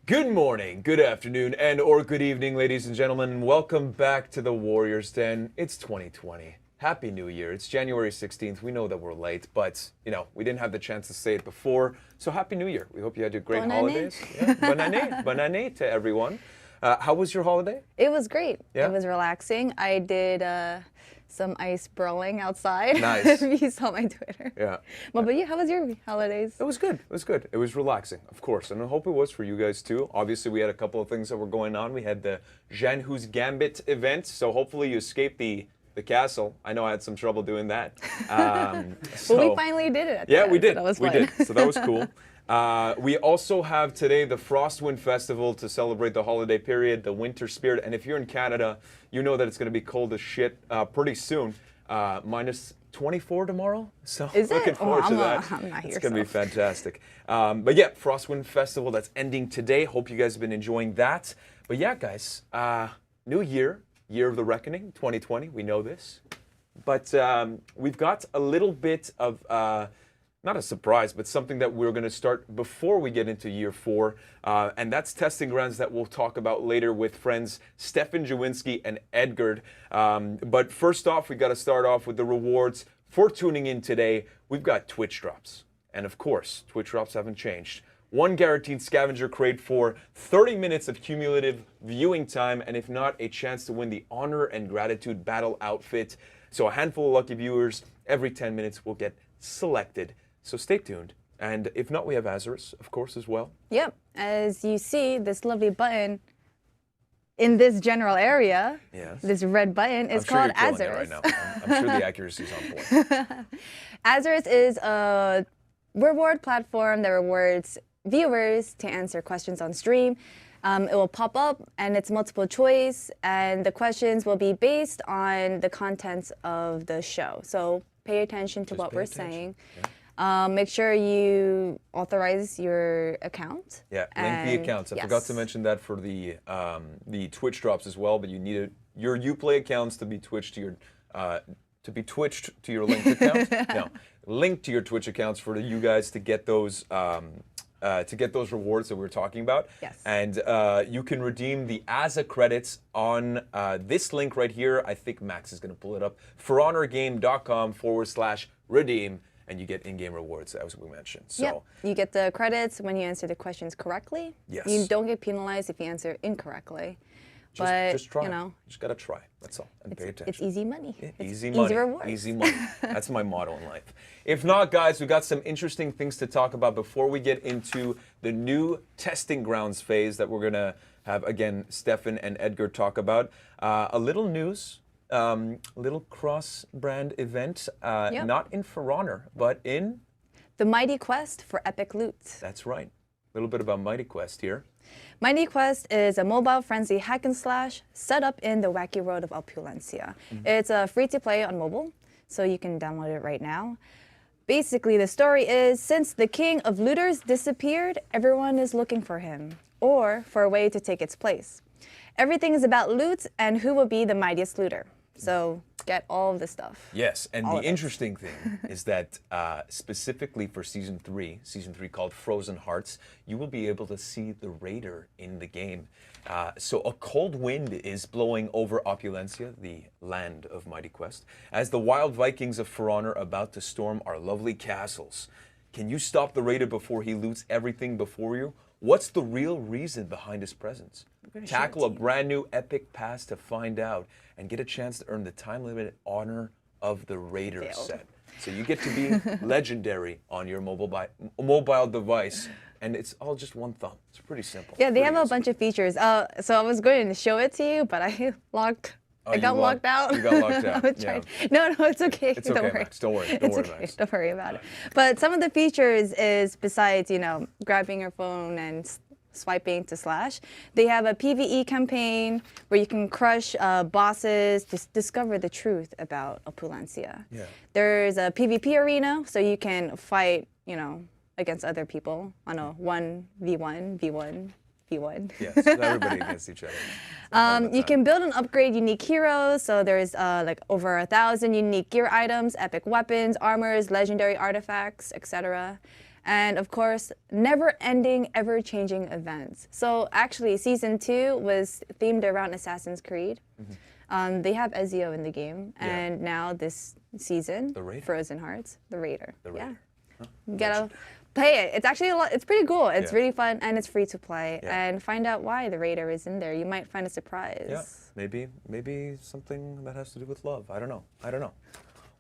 Good morning, good afternoon, and or good evening, ladies and gentlemen. Welcome back to the Warriors Den. It's 2020. Happy New Year. It's January 16th. We know that we're late, but, we didn't have the chance to say it before. So Happy New Year. We hope you had your great Bonne holidays. Yeah, bonne année. Bonne année to everyone. How was your holiday? It was great. Yeah? It was relaxing. I did some ice brawling outside. Nice. If you saw my Twitter. Yeah. Well, but you, how was your holidays? It was good. It was good. It was relaxing, of course, and I hope it was for you guys too. Obviously, we had a couple of things that were going on. We had the Jean Who's Gambit event, so hopefully you escaped the castle. I know I had some trouble doing that. Well, we finally did it. Yeah, we did. So that was we fun. did. So that was cool. We also have today the Frostwind Festival to celebrate the holiday period, the winter spirit. And if you're in Canada, you know that it's going to be cold as shit pretty soon. Minus 24 tomorrow. So Is it? looking forward to that. I'm not here. It's going to be fantastic. But yeah, Frostwind Festival that's ending today. Hope you guys have been enjoying that. But yeah, guys, new year of the reckoning, 2020. We know this. But we've got a little bit of not a surprise, but something that we're going to start before we get into year 4. And that's testing grounds that we'll talk about later with friends Stefan Jawinski and Edgard. But first off, we got to start off with the rewards for tuning in today. We've got Twitch drops. And of course, Twitch drops haven't changed. 1 guaranteed scavenger crate for 30 minutes of cumulative viewing time, and if not, a chance to win the Honor and Gratitude Battle outfit. So a handful of lucky viewers every 10 minutes will get selected. So stay tuned. And if not, we have Azarus, of course, as well. Yep. As you see, this lovely button in this general area, Yes. this red button, is called I'm sure you're killing Azarus. it right now. I'm sure the accuracy is on point. Azarus is a reward platform that rewards viewers to answer questions on stream. It will pop up and it's multiple choice, and the questions will be based on the contents of the show. So pay attention to what we're saying. Yeah. Make sure you authorize your account. Yeah, link the accounts. I forgot to mention that for the Twitch drops as well, but you need your Uplay accounts to be twitched to your linked account. No, link to your Twitch accounts for you guys to get those rewards that we were talking about. Yes. And you can redeem the AZA credits on this link right here. I think Max is going to pull it up. forhonorgame.com/redeem. And you get in-game rewards, as we mentioned. So yep. You get the credits when you answer the questions correctly. Yes. You don't get penalized if you answer incorrectly. Just try. You know, just gotta try. That's all. And pay attention. it's easy money. Easy It's money. Easy rewards. Easy money. That's my motto in life. If not, guys, we've got some interesting things to talk about before we get into the new testing grounds phase that we're gonna have again Stefan and Edgar talk about. A little news. Little cross-brand event, Yep. not in For Honor, but in... The Mighty Quest for epic loot. That's right. A little bit about Mighty Quest here. Mighty Quest is a mobile-friendly hack and slash set up in the wacky world of Opulencia. It's free to play on mobile, so you can download it right now. Basically, the story is, since the king of looters disappeared, everyone is looking for him, or for a way to take its place. Everything is about loot and who will be the mightiest looter. So get all of the stuff. Yes, and All the of it. interesting thing is that specifically for Season 3 called Frozen Hearts, you will be able to see the Raider in the game. So a cold wind is blowing over Opulencia, the land of Mighty Quest, as the wild Vikings of For Honor are about to storm our lovely castles. Can you stop the Raider before he loots everything before you? What's the real reason behind his presence? Tackle a brand new epic pass to find out and get a chance to earn the time-limited Honor of the Raider set. So you get to be legendary on your mobile device, and it's all just one thumb. It's pretty simple. Yeah, they have a bunch of features. So I was going to show it to you, but I got locked out. You got locked out. Yeah. No, it's okay. It's okay, Don't worry. Max. Don't worry. Don't It's worry, okay. Max. Don't worry about it. But some of the features is besides, grabbing your phone and swiping to slash, they have a PvE campaign where you can crush bosses to discover the truth about Opulencia. Yeah. There's a PvP arena, so you can fight, against other people on a 1v1, v1, v1. Yes, everybody against each other. You can build and upgrade unique heroes, so there's like over 1,000 unique gear items, epic weapons, armors, legendary artifacts, etc. And of course, never-ending, ever-changing events. So actually, Season 2 was themed around Assassin's Creed. They have Ezio in the game, and now this season, Frozen Hearts, the Raider. The Raider. Yeah. You gotta play it. It's actually it's pretty cool. It's really fun, and it's free to play. And find out why the Raider is in there. You might find a surprise. Yeah, maybe something that has to do with love. I don't know.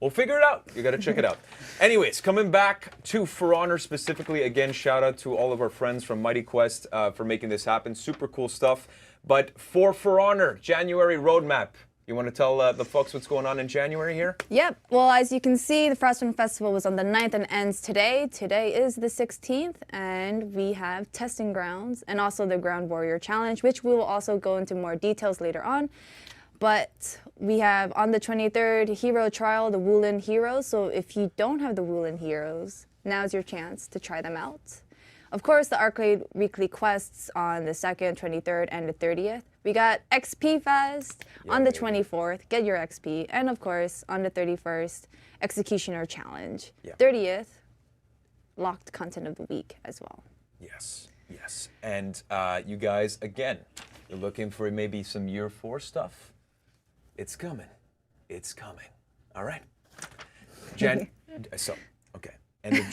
We'll figure it out. You got to check it out. Anyways, coming back to For Honor specifically, again, shout out to all of our friends from Mighty Quest for making this happen. Super cool stuff. But For Honor, January roadmap. You want to tell the folks what's going on in January here? Yep. Well, as you can see, the Frostwind Festival was on the 9th and ends today. Today is the 16th, and we have testing grounds and also the Ground Warrior Challenge, which we will also go into more details later on. But we have on the 23rd Hero Trial, the Woolen Heroes. So if you don't have the Woolen Heroes, now's your chance to try them out. Of course, the Arcade Weekly Quests on the 2nd, 23rd, and the 30th. We got XP Fest on the 24th. Get your XP. And of course, on the 31st, Executioner Challenge. 30th, locked content of the week as well. Yes. And you guys, again, you're looking for maybe some Year 4 stuff? It's coming. All right. Okay. End of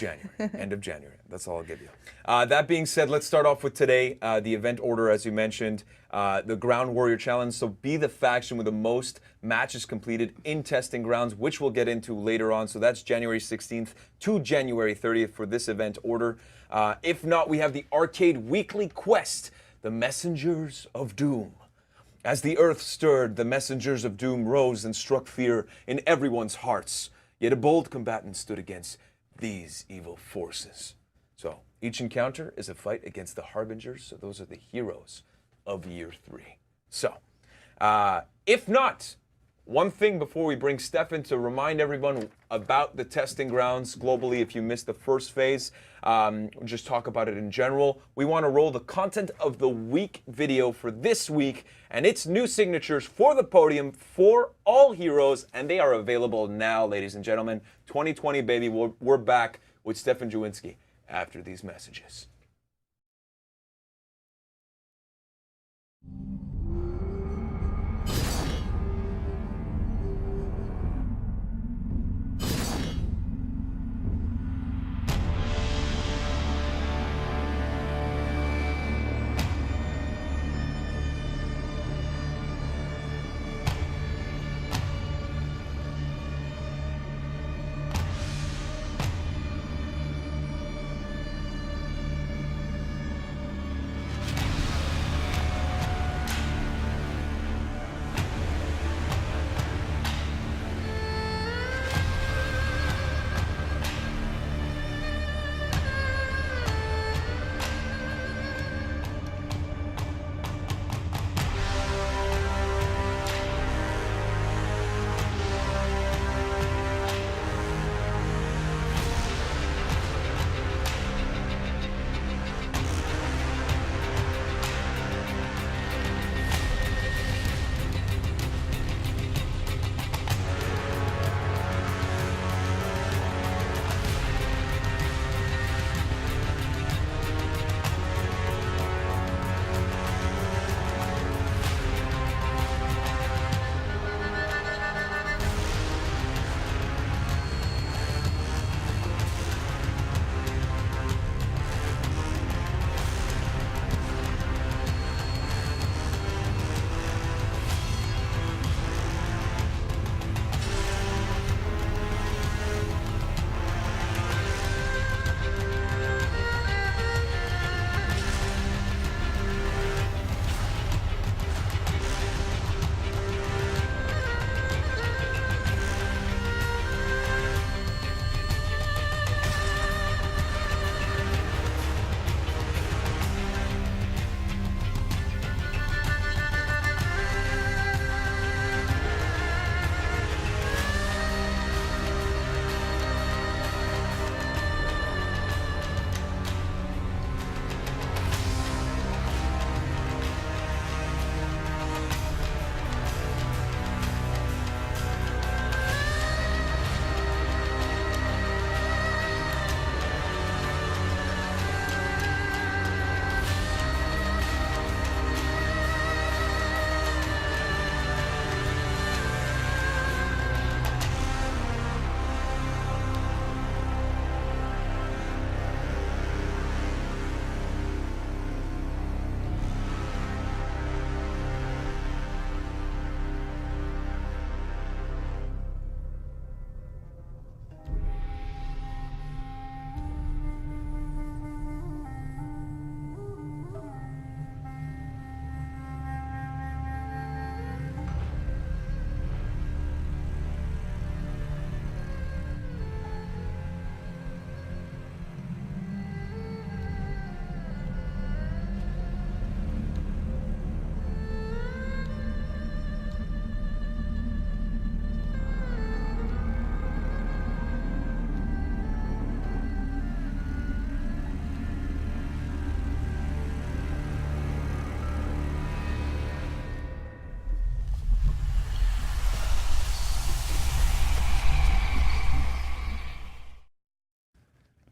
January. That's all I'll give you. That being said, let's start off with today. The event order, as you mentioned, the Ground Warrior Challenge. So be the faction with the most matches completed in testing grounds, which we'll get into later on. So that's January 16th to January 30th for this event order. If not, we have the Arcade Weekly Quest, the Messengers of Doom. As the earth stirred, the messengers of doom rose and struck fear in everyone's hearts. Yet a bold combatant stood against these evil forces. So each encounter is a fight against the Harbingers. So those are the heroes of Year 3. So if not, one thing before we bring Stefan to remind everyone about the testing grounds globally, if you missed the first phase, just talk about it in general. We want to roll the content of the week video for this week, and it's new signatures for the podium for all heroes, and they are available now, ladies and gentlemen. 2020, baby. We're back with Stefan Jawinski after these messages.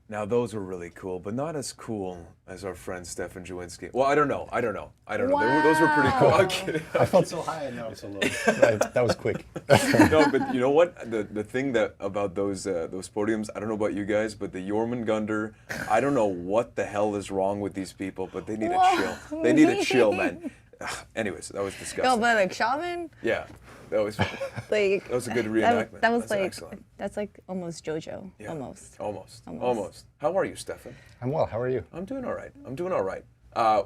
Now those were really cool, but not as cool as our friend Stefan Jawinski. Well, I don't know. Those were pretty cool. I'm kidding. I felt so high and now it's so low. That was quick. No, but you know what? The thing that about those podiums, I don't know about you guys, but the Jormungandr, I don't know what the hell is wrong with these people, but they need to chill. They need to chill, man. Anyways, that was disgusting. No, but like shaman, Yeah, that was like that was a good reenactment. That was That's like excellent. that's like almost JoJo, Yeah. almost. Almost. How are you, Stefan? I'm well. How are you? I'm doing all right.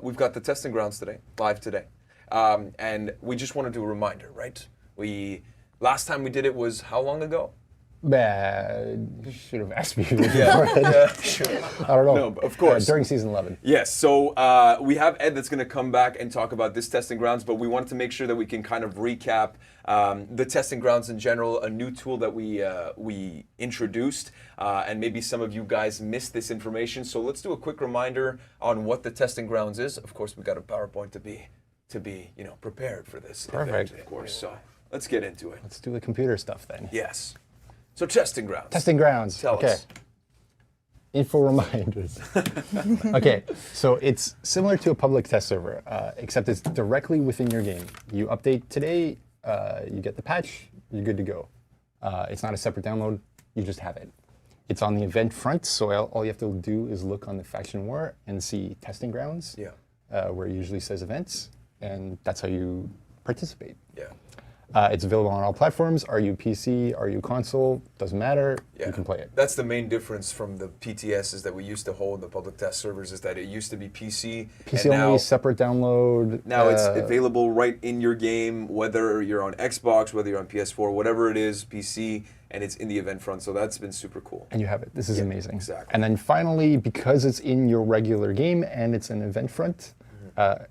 We've got the testing grounds today, live today, and we just want to do a reminder, right? Last time we did it was how long ago? You should have asked me before. Sure. I don't know. No, of course. During season 11. Yes, so we have Ed that's going to come back and talk about this testing grounds, but we wanted to make sure that we can kind of recap the testing grounds in general, a new tool that we introduced, and maybe some of you guys missed this information. So let's do a quick reminder on what the testing grounds is. Of course, we got a PowerPoint to be prepared for this Perfect. event, of course. So let's get into it. Let's do the computer stuff then. Yes. So testing grounds. Testing grounds. Tell okay. us. Info reminders. Okay, so it's similar to a public test server, except it's directly within your game. You update today, you get the patch, you're good to go. It's not a separate download, you just have it. It's on the event front, so all you have to do is look on the faction war and see testing grounds, where it usually says events, and that's how you participate. Yeah. It's available on all platforms. Are you PC? Are you console? Doesn't matter. Yeah. You can play it. That's the main difference from the PTSs that we used to hold, the public test servers, is that it used to be PC. PC and only, now, separate download. Now it's available right in your game, whether you're on Xbox, whether you're on PS4, whatever it is, PC, and it's in the event front. So that's been super cool. And you have it. This is amazing. Exactly. And then finally, because it's in your regular game and it's an event front,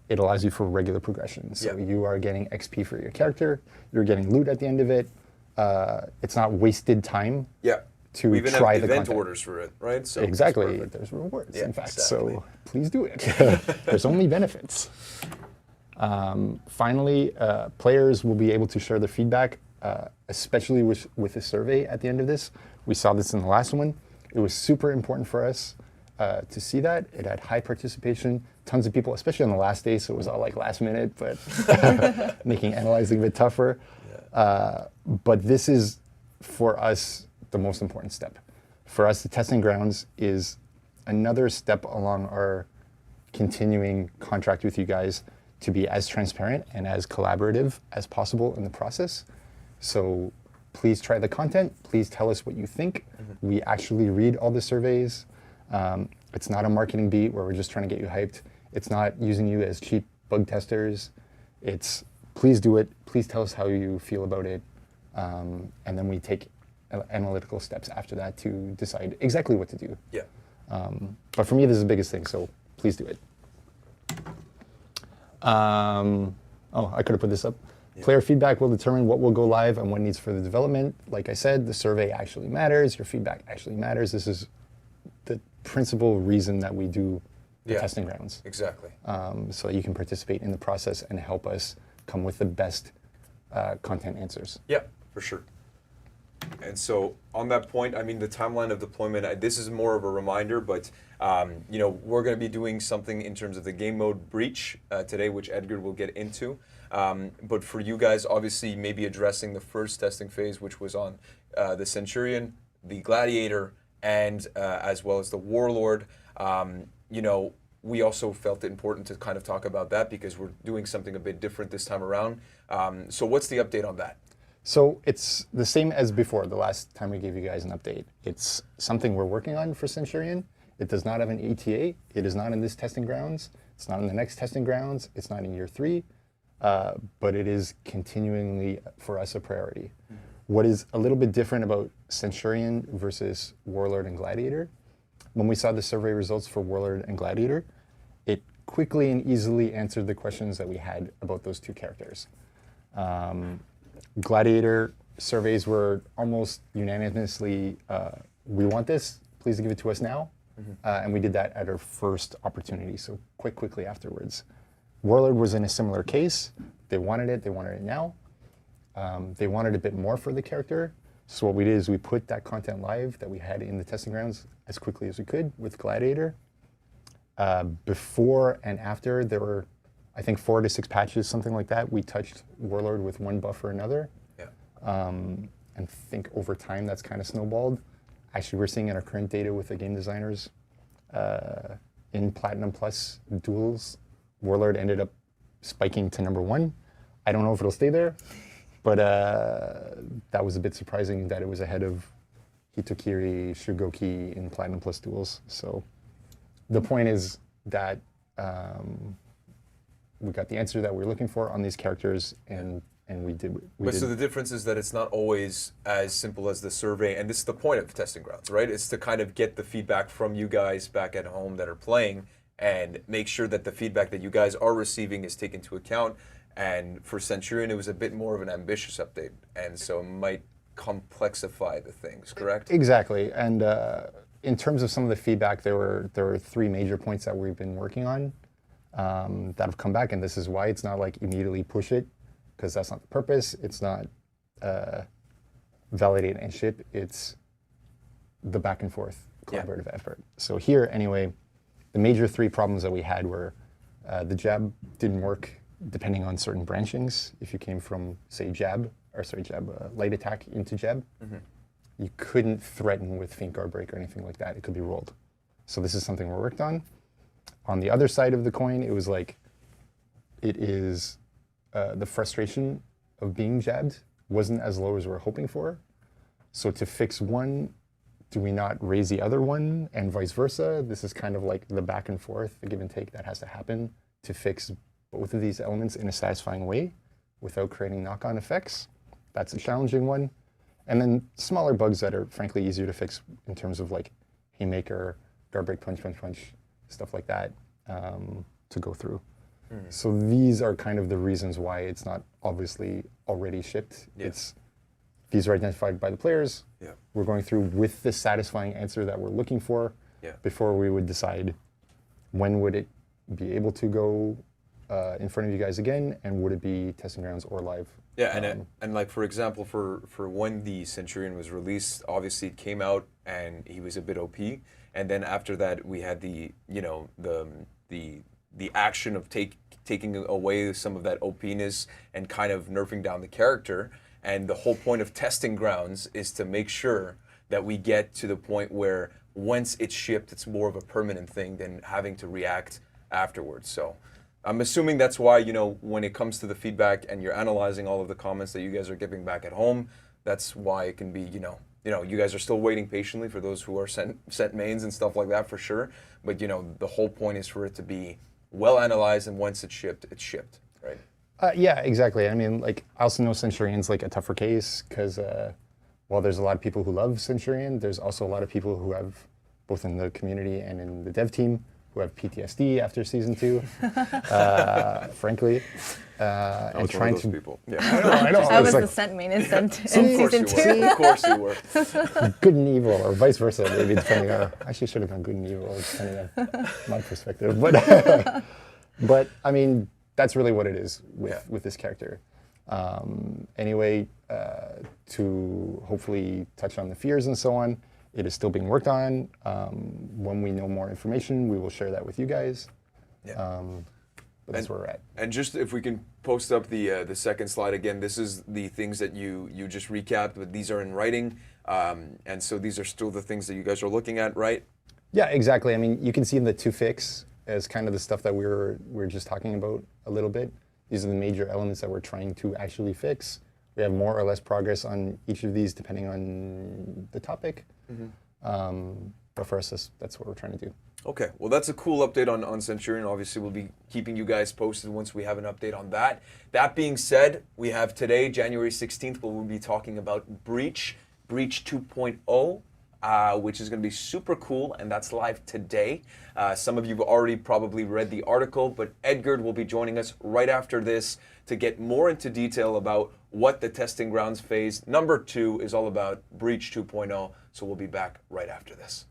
it allows you for regular progression. So you are getting XP for your character. You're getting loot at the end of it. It's not wasted time. Yeah. To we even try have the event content. orders for it, right? So Exactly. There's rewards, Yeah, in fact. exactly. So please do it. There's only benefits. Finally, players will be able to share their feedback, especially with a survey at the end of this. We saw this in the last one. It was super important for us to see that. It had high participation, tons of people, especially on the last day, so it was all like last minute, but making analyzing a bit tougher. But this is, for us, the most important step. For us, the testing grounds is another step along our continuing contract with you guys to be as transparent and as collaborative as possible in the process. So please try the content. Please tell us what you think. We actually read all the surveys. It's not a marketing beat where we're just trying to get you hyped. It's not using you as cheap bug testers. It's please do it. Please tell us how you feel about it. And then we take analytical steps after that to decide exactly what to do. Yeah. But for me, this is the biggest thing, so please do it. I could have put this up. Yeah. Player feedback will determine what will go live and what needs further development. Like I said, the survey actually matters. Your feedback actually matters. This is the principal reason that we do the testing grounds. Exactly. So that you can participate in the process and help us come with the best content answers. Yeah, for sure. And so on that point, I mean, the timeline of deployment, this is more of a reminder, but we're going to be doing something in terms of the game mode breach today, which Edgar will get into. But for you guys, obviously, maybe addressing the first testing phase, which was on the Centurion, the Gladiator, and as well as the Warlord. We also felt it important to kind of talk about that because we're doing something a bit different this time around. So what's the update on that? So it's the same as before, the last time we gave you guys an update. It's something we're working on for Centurion. It does not have an ETA. It is not in this testing grounds. It's not in the next testing grounds. It's not in year 3. But it is continually, for us, a priority. What is a little bit different about Centurion versus Warlord and Gladiator, when we saw the survey results for Warlord and Gladiator, it quickly and easily answered the questions that we had about those two characters. Gladiator surveys were almost unanimously, we want this, please give it to us now. And we did that at our first opportunity, so quickly afterwards. Warlord was in a similar case. They wanted it now. They wanted a bit more for the character, So what we did is we put that content live that we had in the testing grounds as quickly as we could with Gladiator. Before and after, there were, I think, 4 to 6 patches, something like that. We touched Warlord with one buff or another. Yeah. And think over time that's kind of snowballed. Actually, we're seeing in our current data with the game designers in Platinum Plus duels, Warlord ended up spiking to number 1. I don't know if it'll stay there, but that was a bit surprising that it was ahead of Hitokiri, Shugoki in Platinum Plus duels. So the point is that we got the answer that we were looking for on these characters, and we did. So the difference is that it's not always as simple as the survey, and this is the point of testing grounds, right? It's to kind of get the feedback from you guys back at home that are playing and make sure that the feedback that you guys are receiving is taken into account. And for Centurion, it was a bit more of an ambitious update, and so it might complexify the things, correct? Exactly. And in terms of some of the feedback, there were 3 major points that we've been working on that have come back, and this is why it's not like immediately push it, because that's not the purpose. It's not validate and ship. It's the back and forth collaborative effort. So here, anyway, the major 3 problems that we had were the jab didn't work depending on certain branchings. If you came from, say, light attack into jab, you couldn't threaten with feint guard break or anything like that. It could be rolled. So this is something we're worked on. On the other side of the coin, it was like, it is the frustration of being jabbed wasn't as low as we were hoping for. So to fix one, do we not raise the other one, and vice versa? This is kind of like the back and forth, the give and take that has to happen to fix both of these elements in a satisfying way without creating knock-on effects. That's a challenging one. And then smaller bugs that are frankly easier to fix in terms of like haymaker, guard break, punch, stuff like that to go through. So these are kind of the reasons why it's not obviously already shipped. These are identified by the players. We're going through with the satisfying answer that we're looking for before we would decide when would it be able to go in front of you guys again, and would it be testing grounds or live? Yeah, and like for example, for when the Centurion was released, obviously it came out and he was a bit OP, and then after that we had the action of taking away some of that OP-ness and kind of nerfing down the character. And the whole point of testing grounds is to make sure that we get to the point where once it's shipped, it's more of a permanent thing than having to react afterwards. So I'm assuming that's why, when it comes to the feedback and you're analyzing all of the comments that you guys are giving back at home, that's why it can be, you guys are still waiting patiently for those who are sent mains and stuff like that for sure. But, the whole point is for it to be well analyzed, and once it's shipped, right? Yeah, exactly. I mean, like, I also know Centurion's like a tougher case because while there's a lot of people who love Centurion, there's also a lot of people who have, both in the community and in the dev team, who have PTSD after season 2, frankly. I was one of those people. Yeah. I know. I was the sent main in season 2. Of course you were. Good and evil, or vice versa, maybe, depending on, actually should have gone good and evil, depending on my perspective. But I mean, that's really what it is with this character. Anyway, to hopefully touch on the fears and so on, it is still being worked on. When we know more information, we will share that with you guys. But that's where we're at. And just if we can post up the second slide again, this is the things that you just recapped, but these are in writing. And so these are still the things that you guys are looking at, right? Yeah, exactly. I mean, you can see in the to fix as kind of the stuff that we were just talking about a little bit. These are the major elements that we're trying to actually fix. We have more or less progress on each of these depending on the topic. But for us, that's what we're trying to do. Okay, well that's a cool update on Centurion. Obviously we'll be keeping you guys posted once we have an update on that. That being said, we have today, January 16th, where we'll be talking about Breach 2.0, which is going to be super cool, and that's live today. Some of you have already probably read the article, but Edgar will be joining us right after this to get more into detail about what the testing grounds phase number 2 is all about, Breach 2.0. So we'll be back right after this.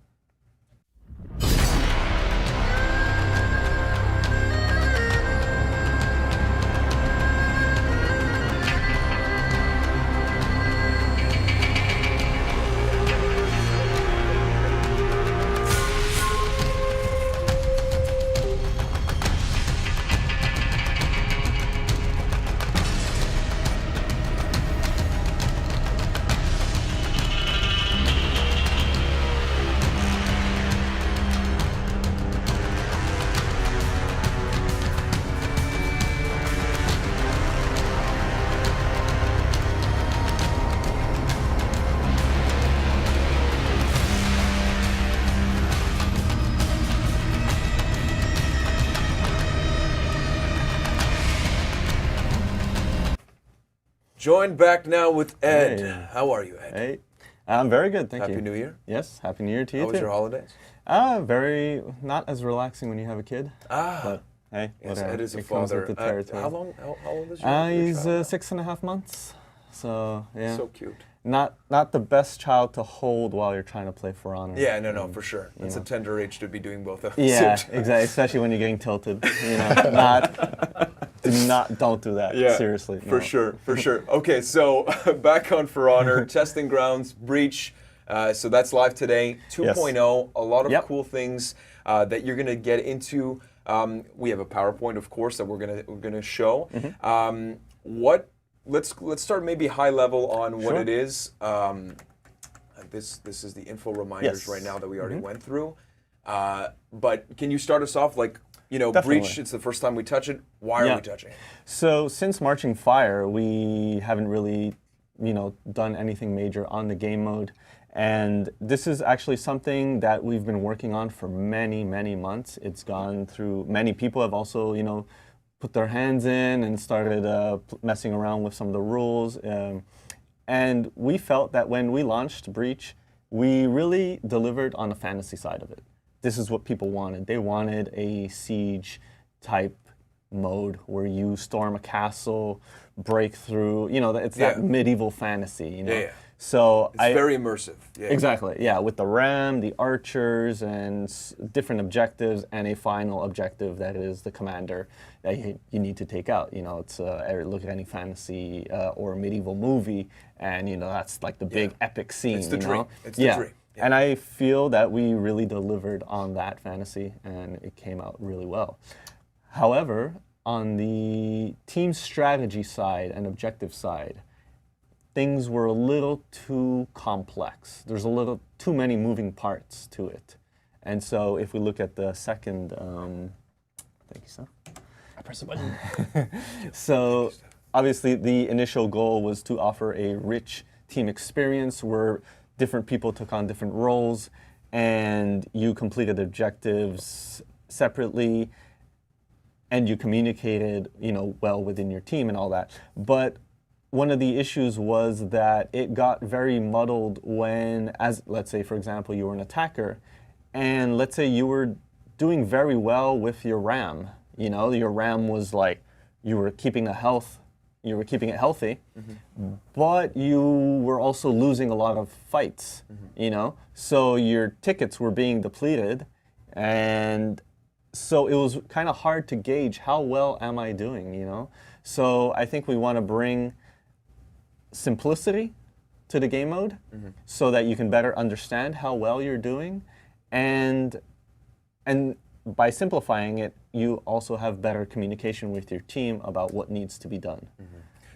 Joined back now with Ed. Hey. How are you, Ed? Hey, I'm very good, thank you. Happy New Year. Yes, Happy New Year to you How was too. your holidays? Very not as relaxing when you have a kid. But hey, Yes, whatever. Ed is a It comes father. with the territory. How old is your He's child? 6.5 months. So yeah, So cute. not the best child to hold while you're trying to play For Honor. Yeah, no, for sure. you It's a know. tender age to be doing both of Yeah, them. exactly. Especially when you're getting tilted. Don't do that. Yeah, Seriously. For no. sure, for sure. Okay, so back on For Honor, Testing Grounds, Breach. So that's live today, 2.0. A lot of cool things that you're gonna get into. We have a PowerPoint, of course, that we're gonna show. Let's start maybe high level on what Sure. it is. This is the info reminders Yes. right now that we already went through. But can you start us off like, Definitely. Breach, it's the first time we touch it. Why are we touching it? So since Marching Fire, we haven't really, done anything major on the game mode. And this is actually something that we've been working on for many, many months. It's gone through, many people have also, put their hands in and started messing around with some of the rules. And we felt that when we launched Breach, we really delivered on the fantasy side of it. This is what people wanted. They wanted a siege type mode where you storm a castle, break through, it's that medieval fantasy, Yeah. So It's very immersive. Yeah. Exactly, yeah, with the ram, the archers, and different objectives, and a final objective that is the commander that you need to take out. It's look at any fantasy or medieval movie, and that's like the big epic scene. It's the dream. It's the dream. Yeah. And I feel that we really delivered on that fantasy, and it came out really well. However, on the team strategy side and objective side, things were a little too complex. There's a little too many moving parts to it. And so if we look at the second, thank you, sir. I press the button. So obviously the initial goal was to offer a rich team experience where different people took on different roles and you completed objectives separately and you communicated, well within your team and all that. But one of the issues was that it got very muddled when, let's say, for example, you were an attacker, and let's say you were doing very well with your RAM. Your RAM was like, you were keeping it healthy, but you were also losing a lot of fights, So your tickets were being depleted, and so it was kind of hard to gauge how well am I doing, So I think we want to bring simplicity to the game mode so that you can better understand how well you're doing, and by simplifying it, you also have better communication with your team about what needs to be done.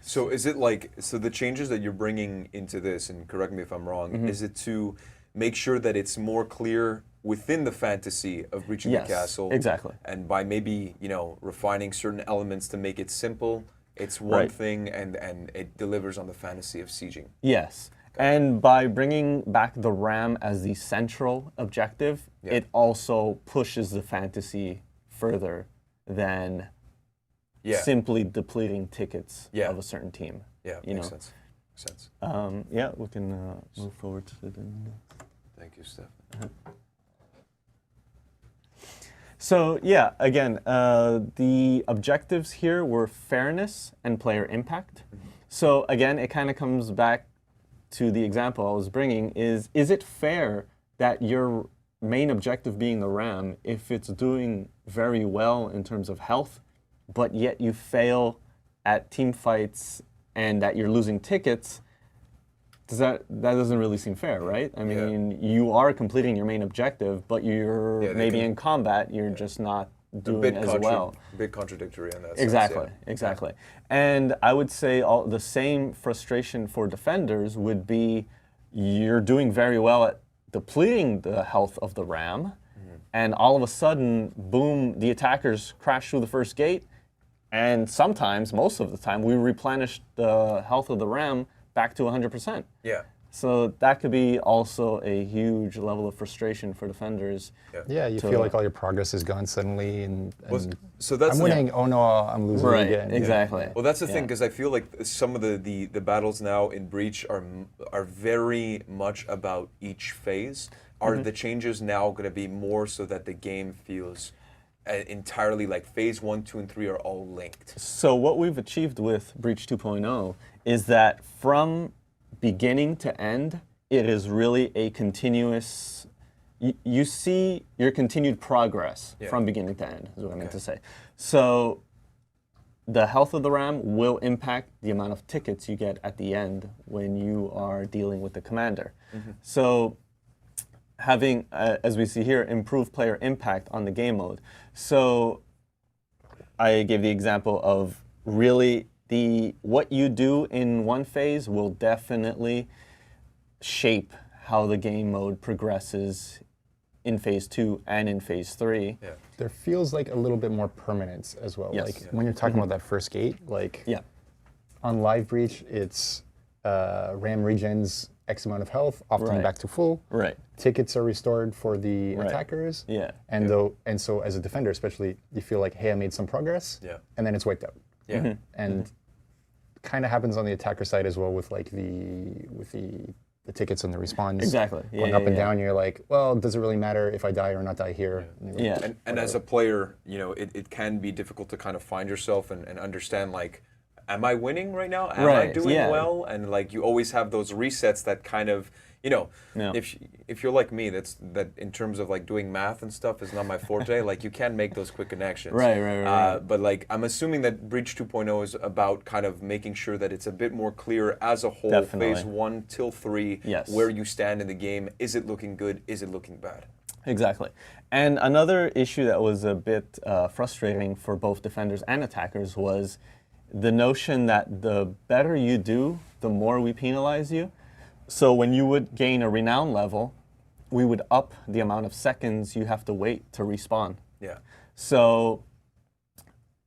So is it so the changes that you're bringing into this, and correct me if I'm wrong, is it to make sure that it's more clear within the fantasy of breaching the castle? Exactly. And by maybe, refining certain elements to make it simple, it's one Right. thing and it delivers on the fantasy of sieging. Yes. And by bringing back the RAM as the central objective, it also pushes the fantasy further than simply depleting tickets of a certain team. Yeah, makes sense. Makes sense. We can move forward to the next. Thank you, Steph. So again, the objectives here were fairness and player impact. So again, it kind of comes back to the example I was bringing is it fair that your main objective being the RAM, if it's doing very well in terms of health, but yet you fail at team fights and that you're losing tickets, that doesn't really seem fair, right? I mean, you are completing your main objective, but you're maybe in combat, you're just not doing as well. Bit contradictory on that Exactly, sense, exactly. And I would say the same frustration for defenders would be you're doing very well at depleting the health of the RAM, and all of a sudden, boom, the attackers crash through the first gate, and sometimes, most of the time, we replenish the health of the RAM back to 100%. Yeah. So that could be also a huge level of frustration for defenders. Yeah, you feel like all your progress is gone suddenly, and so that's I'm winning. Oh no, I'm losing Right, again. exactly. Well, that's the thing, Yeah. because I feel like some of the battles now in Breach are very much about each phase. Are the changes now going to be more so that the game feels entirely like phase 1, 2, and 3 are all linked? So what we've achieved with Breach 2.0 is that from beginning to end, it is really a continuous. You see your continued progress from beginning to end, is what I meant to say. So the health of the RAM will impact the amount of tickets you get at the end when you are dealing with the commander. So having, as we see here, improved player impact on the game mode. So I gave the example of really what you do in one phase will definitely shape how the game mode progresses in phase 2 and in phase 3. Yeah. There feels like a little bit more permanence as well. Yes. Like when you're talking about that first gate, like Yeah. on Live Breach, it's RAM regens X amount of health, often Right. back to full. Right. Tickets are restored for the Right. attackers. Yeah. And so as a defender especially, you feel like, hey, I made some progress. Yeah. And then it's wiped out. Yeah. And kind of happens on the attacker side as well with like the tickets and the respawns. Exactly. Going up and down, you're like, well, does it really matter if I die or not die here? And you're like, Yeah. And as a player, you know, it can be difficult to kind of find yourself and understand, like, am I winning right now? Am I Right, doing yeah. well? And like, you always have those resets that kind of, you know, Yeah. if you're like me, that in terms of like doing math and stuff is not my forte. Like, you can make those quick connections. Right. But like, I'm assuming that Breach 2.0 is about kind of making sure that it's a bit more clear as a whole, Definitely. phase 1 till 3, Yes. where you stand in the game. Is it looking good? Is it looking bad? Exactly. And another issue that was a bit frustrating for both defenders and attackers was the notion that the better you do, the more we penalize you. So when you would gain a renown level, we would up the amount of seconds you have to wait to respawn. Yeah. So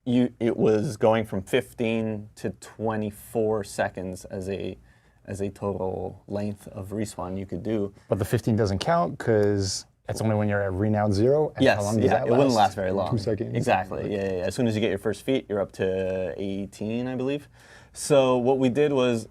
it was going from 15 to 24 seconds as a total length of respawn you could do. but the 15 doesn't count because that's only when you're at renown 0. And Yes, how long does that it wouldn't last very 2 long. seconds. Exactly. Yeah. As soon as you get your first feat, you're up to 18, I believe. So what we did was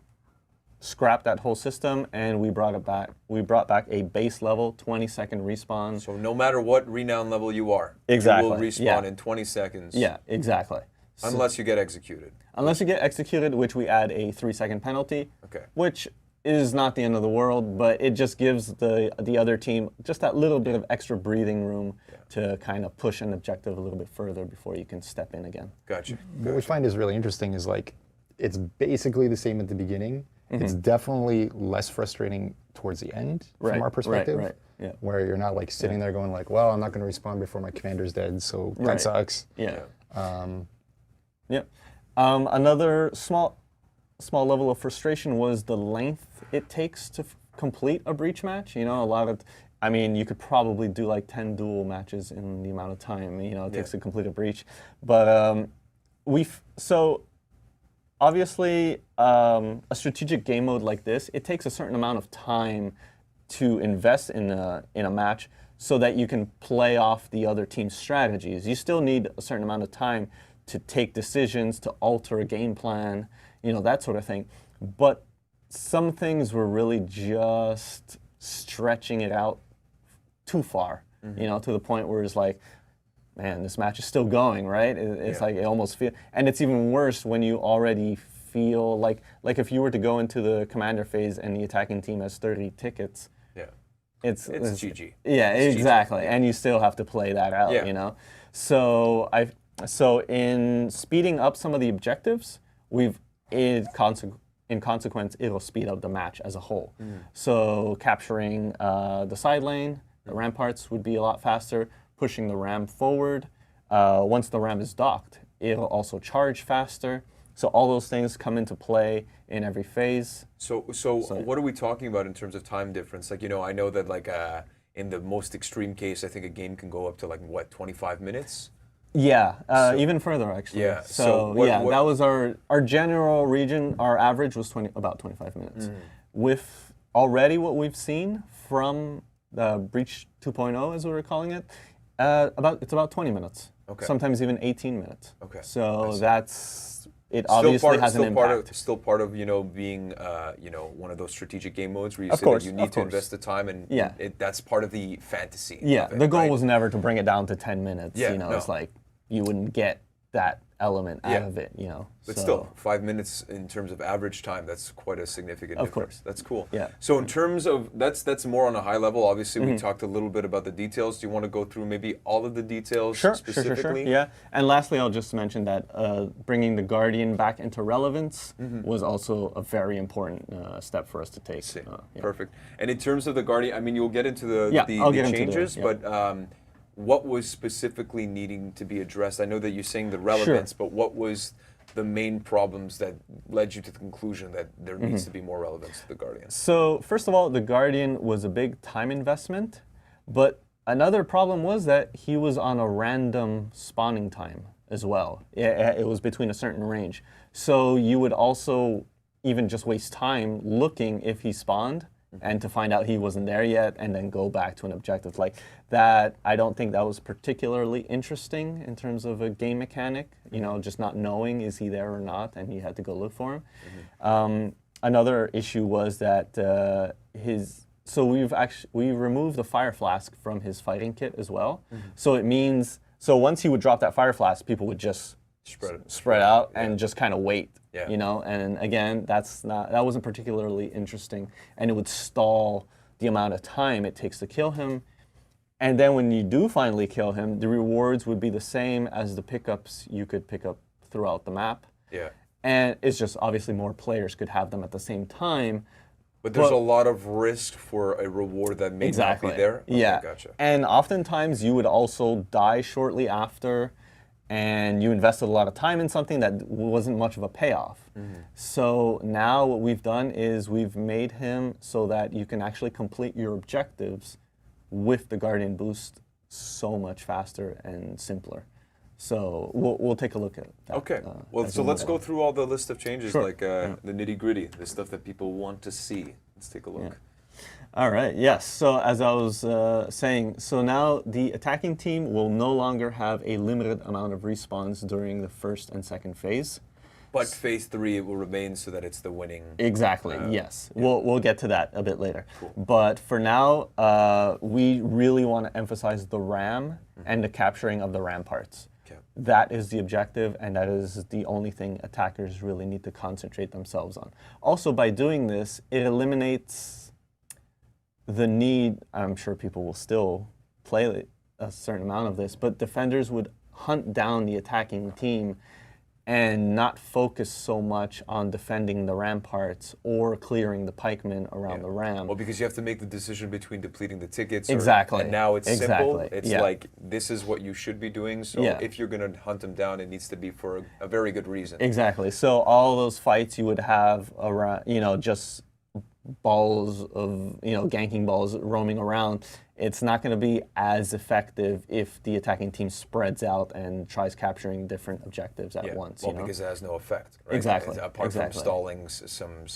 scrap that whole system, and we brought it back. We brought back a base level 20-second respawn. So no matter what renown level you are, Exactly, you will respawn yeah. in 20 seconds. Yeah, exactly. Unless you get executed. Unless you get executed, which we add a 3-second penalty. Okay. Which is not the end of the world, but it just gives the other team just that little bit of extra breathing room to kind of push an objective a little bit further before you can step in again. Gotcha. What we find is really interesting is like, it's basically the same at the beginning. It's definitely less frustrating towards the end from our perspective. Right. Yeah. Where you're not like sitting there going like, well, I'm not going to respond before my commander's dead, so that Right. sucks. Yeah. Another small level of frustration was the length it takes to complete a breach match. You know, you could probably do like 10 duel matches in the amount of time, it takes to complete a breach. But so obviously a strategic game mode like this, it takes a certain amount of time to invest in a match so that you can play off the other team's strategies. You still need a certain amount of time to take decisions, to alter a game plan, that sort of thing. But some things were really just stretching it out too far, to the point where it's like, man, this match is still going, right? It's like it almost feels, and it's even worse when you already feel like if you were to go into the commander phase and the attacking team has 30 tickets, it's GG. Yeah, It's exactly. GG. And you still have to play that out, So in speeding up some of the objectives, in consequence, it'll speed up the match as a whole. So capturing the side lane, the ramparts would be a lot faster. Pushing the ram forward. Once the ram is docked, it'll also charge faster. So all those things come into play in every phase. So what are we talking about in terms of time difference? Like, I know that like in the most extreme case, I think a game can go up to like 25 minutes? Yeah, even further actually. Yeah. So that was our general region. Our average was about 25 minutes. With already what we've seen from Breach 2.0, as we were calling it, it's about 20 minutes. Okay. Sometimes even 18 minutes. Okay. So it obviously has an impact. Still part of being one of those strategic game modes where you Of say course, that you need of to course. invest the time, and Yeah. that's part of the fantasy. Yeah, of it, the goal right? was never to bring it down to 10 minutes. Yeah, It's no. like you wouldn't get that element out Yeah. of it. But So- still, 5 minutes in terms of average time, that's quite a significant Of difference. course. That's cool. Yeah. So in terms of, that's more on a high level. Obviously, we talked a little bit about the details. Do you want to go through maybe all of the details Sure. specifically? Yeah. And lastly, I'll just mention that bringing the Guardian back into relevance was also a very important step for us to take. See. Yeah. Perfect. And in terms of the Guardian, I mean, you'll get into the I'll get into changes, yeah. but what was specifically needing to be addressed? I know that you're saying the relevance, but what was the main problems that led you to the conclusion that there needs to be more relevance to the Guardian? So first of all, the Guardian was a big time investment, but another problem was that he was on a random spawning time as well. It was between a certain range. So you would also even just waste time looking if he spawned and to find out he wasn't there yet and then go back to an objective. Like that, I don't think that was particularly interesting in terms of a game mechanic, just not knowing is he there or not, and you had to go look for him. Another issue was that we removed the fire flask from his fighting kit as well. So it means, once he would drop that fire flask, people would just spread out and just kind of wait. Yeah. And again, that wasn't particularly interesting, and it would stall the amount of time it takes to kill him. And then when you do finally kill him, the rewards would be the same as the pickups you could pick up throughout the map. Yeah. And it's just obviously more players could have them at the same time. But there's a lot of risk for a reward that may not be there? Okay, Yeah. Gotcha. And oftentimes you would also die shortly after, and you invested a lot of time in something that wasn't much of a payoff. So now what we've done is we've made him so that you can actually complete your objectives with the Guardian boost so much faster and simpler. So we'll take a look at that. Okay. as So we let's move go on. through all the list of changes, Sure. like the nitty gritty, the stuff that people want to see. Let's take a look. All right, yes. So as I was saying, so now the attacking team will no longer have a limited amount of respawns during the first and second phase. But phase 3 will remain so that it's the winning. Exactly, yes. We'll get to that a bit later. But for now, we really want to emphasize the RAM and the capturing of the RAM parts. Okay. That is the objective, and that is the only thing attackers really need to concentrate themselves on. Also, by doing this, it eliminates the need, I'm sure people will still play a certain amount of this, but defenders would hunt down the attacking team and not focus so much on defending the ramparts or clearing the pikemen around the ram. Well, because you have to make the decision between depleting the tickets. Exactly. And now it's simple. Exactly. It's Yeah. like, this is what you should be doing. So if you're going to hunt them down, it needs to be for a very good reason. Exactly. So all those fights you would have around, just balls of, ganking balls roaming around, it's not going to be as effective if the attacking team spreads out and tries capturing different objectives at once. Well, because it has no effect. Right? Exactly. Apart from stalling some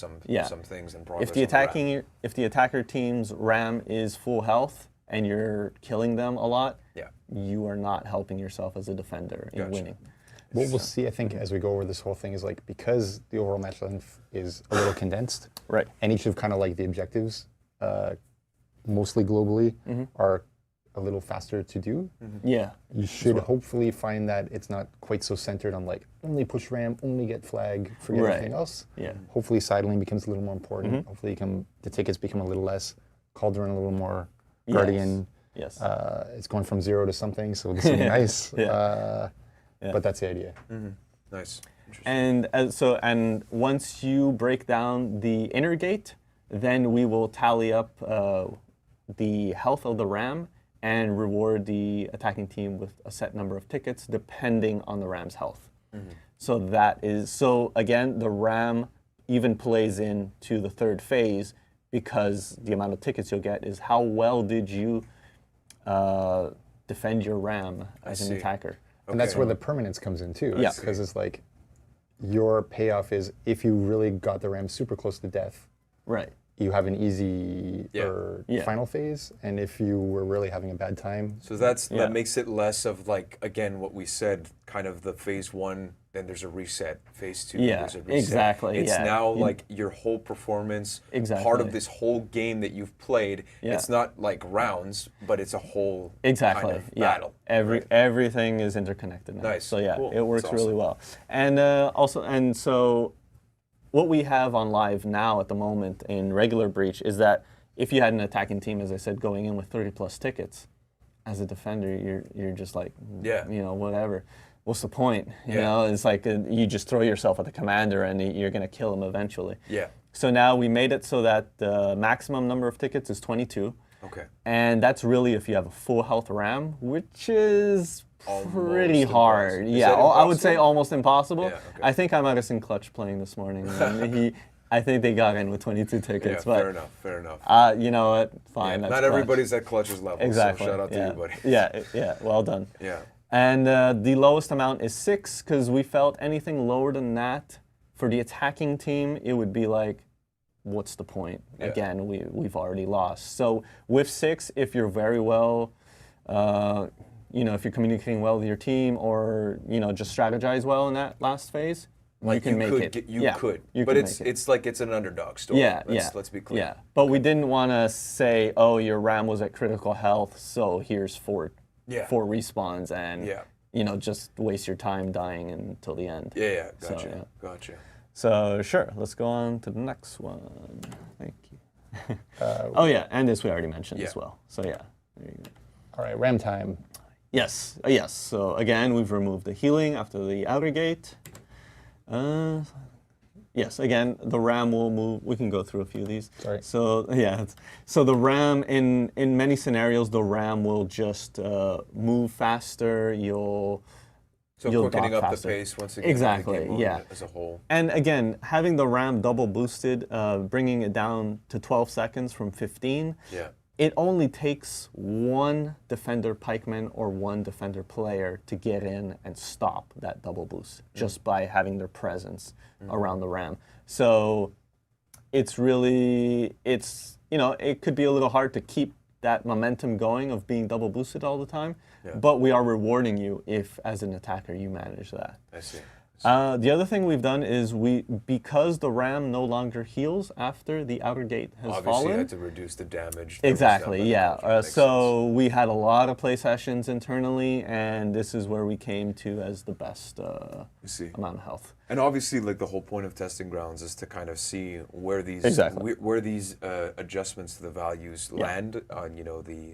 things and progress. If the attacker team's RAM is full health and you're killing them a lot, you are not helping yourself as a defender in winning. What we'll see, I think, as we go over this whole thing is like, because the overall match length is a little condensed, right? And each of kind of like the objectives, mostly globally, are a little faster to do. Yeah. You should hopefully find that it's not quite so centered on like only push RAM, only get flag, forget everything else. Yeah. Hopefully sidling becomes a little more important. Hopefully the tickets become a little less, Cauldron a little more, Guardian. Yes. It's going from 0 to something, so this will be nice. But that's the idea. Nice. And once you break down the inner gate, then we will tally up the health of the RAM and reward the attacking team with a set number of tickets depending on the ram's health. So again, the ram even plays into the third phase, because the amount of tickets you'll get is how well did you defend your ram as an attacker. And that's where the permanence comes in too. Yeah. Because it's like, your payoff is if you really got the ram super close to death, right? you have an easy Yeah. final phase, and if you were really having a bad time, So that makes it less of like, again, what we said, kind of the phase 1, then there's a reset, phase 2, Yeah, there's a reset. exactly, It's yeah. now like your whole performance, part Exactly. of this whole game that you've played. Yeah. It's not like rounds, but it's a whole Exactly. kind of Yeah. battle. Everything is interconnected now. Nice. So yeah, Cool. it works That's really awesome. well. And so what we have on live now at the moment in regular Breach is that if you had an attacking team, as I said, going in with 30 plus tickets, as a defender, you're just like, Yeah. you know, whatever. What's the point? You Yeah. know, it's like you just throw yourself at the commander and you're going to kill him eventually. Yeah. So now we made it so that the maximum number of tickets is 22. Okay. And that's really if you have a full health RAM, which is pretty Almost hard. impossible. Is Yeah, that I would say impossible? almost impossible. Yeah, okay. I think I might have seen Clutch playing this morning. And I think they got in with 22 Yeah, tickets. fair enough. Fair enough. You know what? Fine. Yeah, that's not Clutch. everybody's at Clutch's level. Exactly. So shout out to yeah. you, buddy. Yeah. Well done. Yeah. And the lowest amount is 6 because we felt anything lower than that for the attacking team, it would be like, what's the point? Yeah. Again, we've already lost. So with 6, if you're very well, you know, if you're communicating well with your team or, you know, just strategize well in that last phase, you can make it. You could. But it's like it's an underdog story. Yeah, Let's be clear. Yeah, but we didn't want to say, oh, your RAM was at critical health, so here's 4 respawns and, Yeah. you know, just waste your time dying until the end. Yeah. So, Gotcha. yeah. Gotcha. So sure, let's go on to the next one. Thank you. Oh yeah, and this we already mentioned as Yeah. well. So yeah. There you go. all right, RAM time. Yes, yes. So again, we've removed the healing after the outer gate. Yes, again, the RAM will move. We can go through a few of these. Sorry. So yeah, so the RAM in many scenarios, the RAM will just move faster. You'll quickening dock up faster. the pace once again. Exactly, of the game yeah. As a whole. And again, having the RAM double boosted, bringing it down to 12 seconds from 15, Yeah. it only takes one defender pikeman or one defender player to get in and stop that double boost just by having their presence around the RAM. So it's really, you know, it could be a little hard to keep that momentum going of being double boosted all the time, Yeah. but we are rewarding you if, as an attacker, you manage that. I see. The other thing we've done is because the RAM no longer heals after the outer gate has Obviously, fallen. you had to reduce the damage. Exactly, yeah. Makes So we had a lot of play sessions internally, and this is where we came to as the best You see. amount of health. And obviously, like the whole point of testing grounds is to kind of see where these Exactly. where these adjustments to the values land on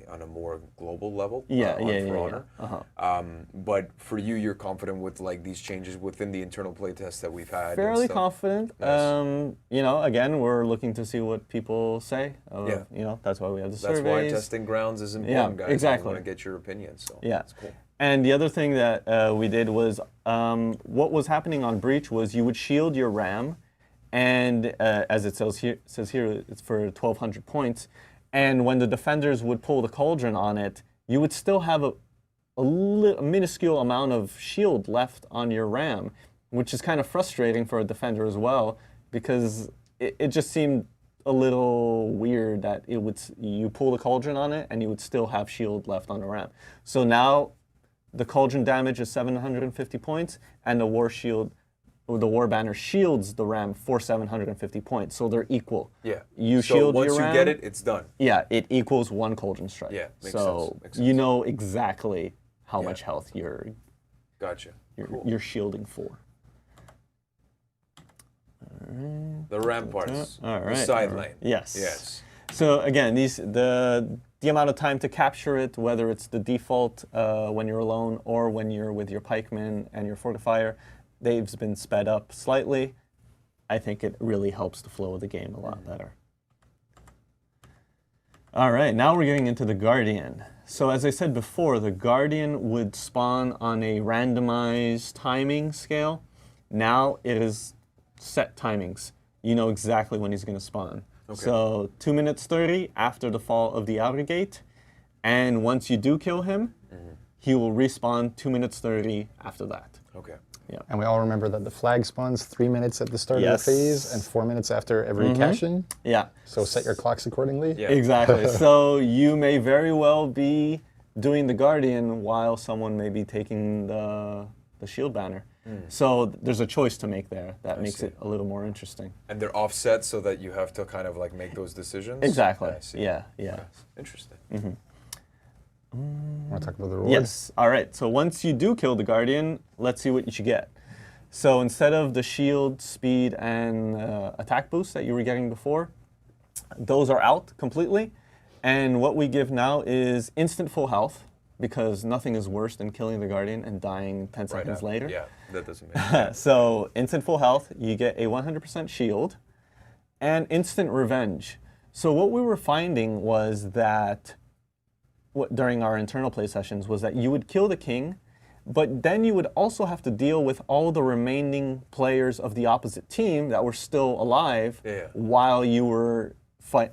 on a more global level. For Honor. Uh-huh. But for you, you're confident with like these changes within the internal play tests that we've had. and Fairly stuff? confident. Nice. You know, again, we're looking to see what people say. Yeah. You know, that's why we have the That's surveys. why testing grounds is important, guys. exactly. I want to get your opinion. So Yeah. that's cool. And the other thing that we did was what was happening on Breach was you would shield your RAM, and as it says here, it's for 1,200 points. And when the defenders would pull the cauldron on it, you would still have a minuscule amount of shield left on your RAM, which is kind of frustrating for a defender as well, because it just seemed a little weird that you pull the cauldron on it and you would still have shield left on the RAM. So now the cauldron damage is 750 points, and the war banner shields the RAM for 750 points, so they're equal. Yeah. You so shield once your RAM, you get it, it's done. yeah, it equals one cauldron strike. Yeah, makes so sense, makes you sense. know exactly how Yeah. much health you're Gotcha. Cool. you're shielding for. The ramparts. All right. The side lane. Yes. Yes. So again, the amount of time to capture it, whether it's the default when you're alone or when you're with your pikemen and your fortifier, they've been sped up slightly. I think it really helps the flow of the game a lot better. All right, now we're getting into the Guardian. So as I said before, the Guardian would spawn on a randomized timing scale. Now it is set timings. You know exactly when he's going to spawn. Okay. So 2 minutes 30 after the fall of the outer gate. And once you do kill him, he will respawn 2 minutes 30 after that. Okay. Yeah. And we all remember that the flag spawns 3 minutes at the start of Yes. the phase and 4 minutes after every cash-in. Yeah. So set your clocks accordingly. Yeah. Exactly. So you may very well be doing the Guardian while someone may be taking the shield banner. So there's a choice to make there that makes see. it a little more interesting. And they're offset so that you have to kind of like make those decisions. Exactly. I see. Yeah. Yeah. Interesting. Want to talk about the reward? Yes. All right. So once you do kill the Guardian, let's see what you should get. So instead of the shield, speed, and attack boost that you were getting before, those are out completely. And what we give now is instant full health, because nothing is worse than killing the Guardian and dying 10 seconds now. later. Yeah, that doesn't make sense. So instant full health, you get a 100% shield, and instant revenge. So what we were finding was that during our internal play sessions was that you would kill the king, but then you would also have to deal with all the remaining players of the opposite team that were still alive while you were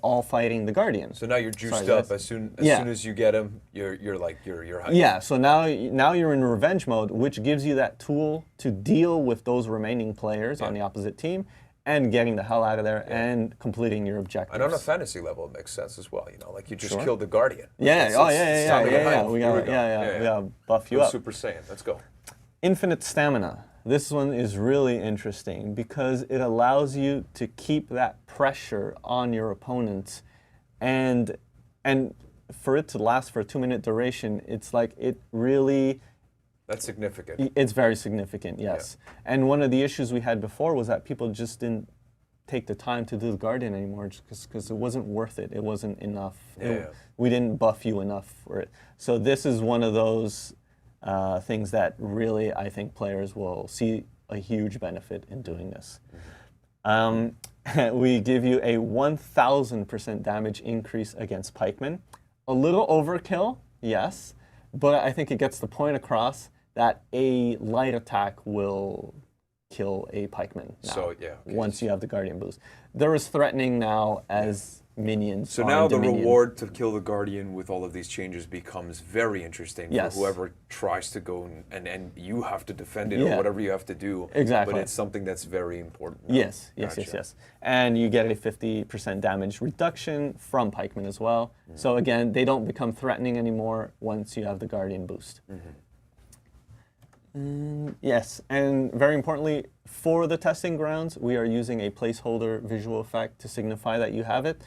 all fighting the Guardian. So now you're juiced Sorry, up guys. as soon as you get him. You're hyped. Yeah, so now you're in revenge mode, which gives you that tool to deal with those remaining players on the opposite team and getting the hell out of there and completing your objectives. And on a fantasy level, it makes sense as well. You know, like you just Sure. killed the Guardian. Yeah. It's- Oh, it's yeah. time to get hyped. We Here got, go. we got to buff you Go up. Super Saiyan. Let's go. Infinite stamina. This one is really interesting because it allows you to keep that pressure on your opponents, and for it to last for a 2-minute duration, it's like it really. That's significant. It's very significant, yes. And one of the issues we had before was that people just didn't take the time to do the Guardian anymore because it wasn't worth it. It wasn't enough. We didn't buff you enough for it. So this is one of those things that really I think players will see a huge benefit in doing this. We give you a 1,000% damage increase against pikemen. A little overkill, yes, but I think it gets the point across that a light attack will kill a pikeman now, So, once you have the Guardian boost. They're as threatening now as minions. So are now in the Dominion. reward to kill the Guardian with all of these changes becomes very interesting Yes. for whoever tries to go and you have to defend it Yeah. or whatever you have to do. Exactly. But it's something that's very important. now. Yes. Gotcha. And you get a 50% damage reduction from pikemen as well. So again, they don't become threatening anymore once you have the Guardian boost. Yes, and very importantly, for the testing grounds, we are using a placeholder visual effect to signify that you have it.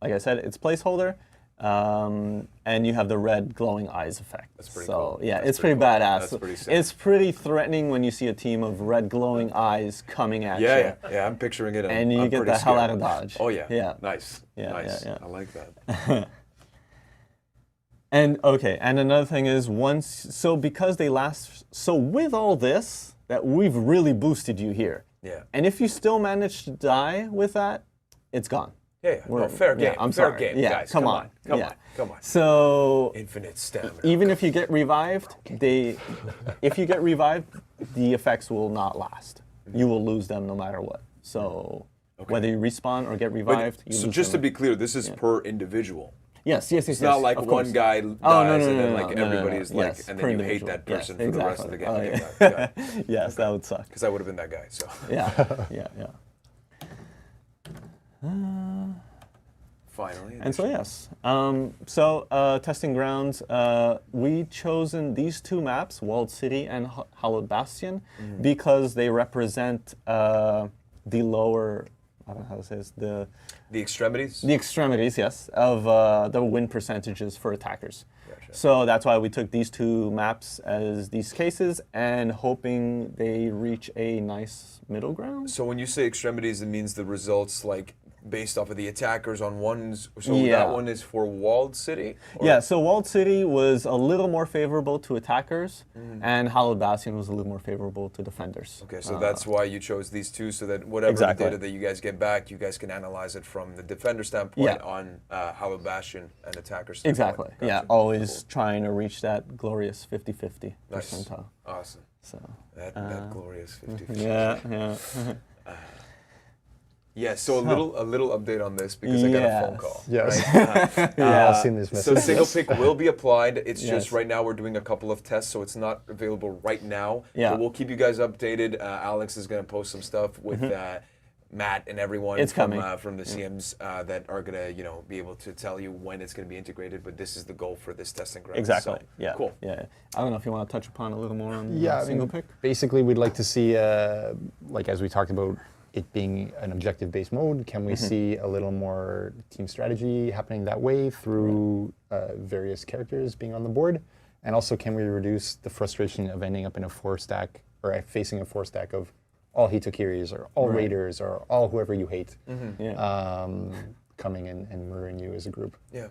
Like I said, it's placeholder, and you have the red glowing eyes effect. That's pretty so, cool. yeah, That's it's pretty pretty cool. badass. That's pretty sick. It's pretty threatening when you see a team of red glowing eyes coming at you. Yeah, I'm picturing it. And you I'm get pretty the hell scared. out of Dodge. Oh yeah. Yeah. Nice. Yeah, Nice. yeah. I like that. And okay, and another thing is because they last, so with all this, that we've really boosted you here. Yeah. And if you still manage to die with that, it's gone. Yeah. No, fair game. I'm fair sorry. game, Yeah, guys. come on. on. Come Yeah. on. Come on. So Infinite stamina. even if you get revived, if you get revived, the effects will not last. You will lose them no matter what. So whether you respawn or get revived, you So lose just to them. be clear, this is per individual. Yes. It's not like of one course. guy dies and then like everybody's like, Yes, and per then you hate individual. that person Yes, for the rest of the game. exactly. Okay, Yes, that would suck. because I would have been that guy. So Yeah. finally. And so yes, testing grounds, we chosen these two maps, Walled City and Hallowed Bastion, because they represent the lower, I don't know how to say this, the extremities. the extremities, yes, of the win percentages for attackers. Gotcha. So that's why we took these two maps as these cases and hoping they reach a nice middle ground. So when you say extremities, it means the results like based off of the attackers on ones. So Yeah. that one is for Walled City. Or- Yeah, so Walled City was a little more favorable to attackers, and Hallowed Bastion was a little more favorable to defenders. Okay, so that's why you chose these two, so that whatever Exactly. data that you guys get back, you guys can analyze it from the defender standpoint Yeah. on Hallowed Bastion and attacker standpoint. Exactly. Yeah, Gotcha. always trying to reach that glorious 50-50 Nice. percentile. Awesome. So That glorious 50. yeah. Yeah, so a little update on this because I got a phone Yes. call. Yes. Right? Yeah, I've seen this So message. single pick will be applied. It's just Yes. right now we're doing a couple of tests, so it's not available right now. Yeah. But we'll keep you guys updated. Alex is going to post some stuff with Matt and everyone It's from coming. from the CMs that are going to be able to tell you when it's going to be integrated. But this is the goal for this testing ground. Exactly. So, Yeah. Cool. Yeah. I don't know if you want to touch upon a little more on Yeah, I single mean, pick. basically, we'd like to see, like as we talked about, it being an objective-based mode. Can we see a little more team strategy happening that way through various characters being on the board? And also, can we reduce the frustration of ending up in a 4-stack or facing a 4-stack of all Hitokiris or all Raiders or all whoever you hate Yeah. coming in and murdering you as a group? Yeah.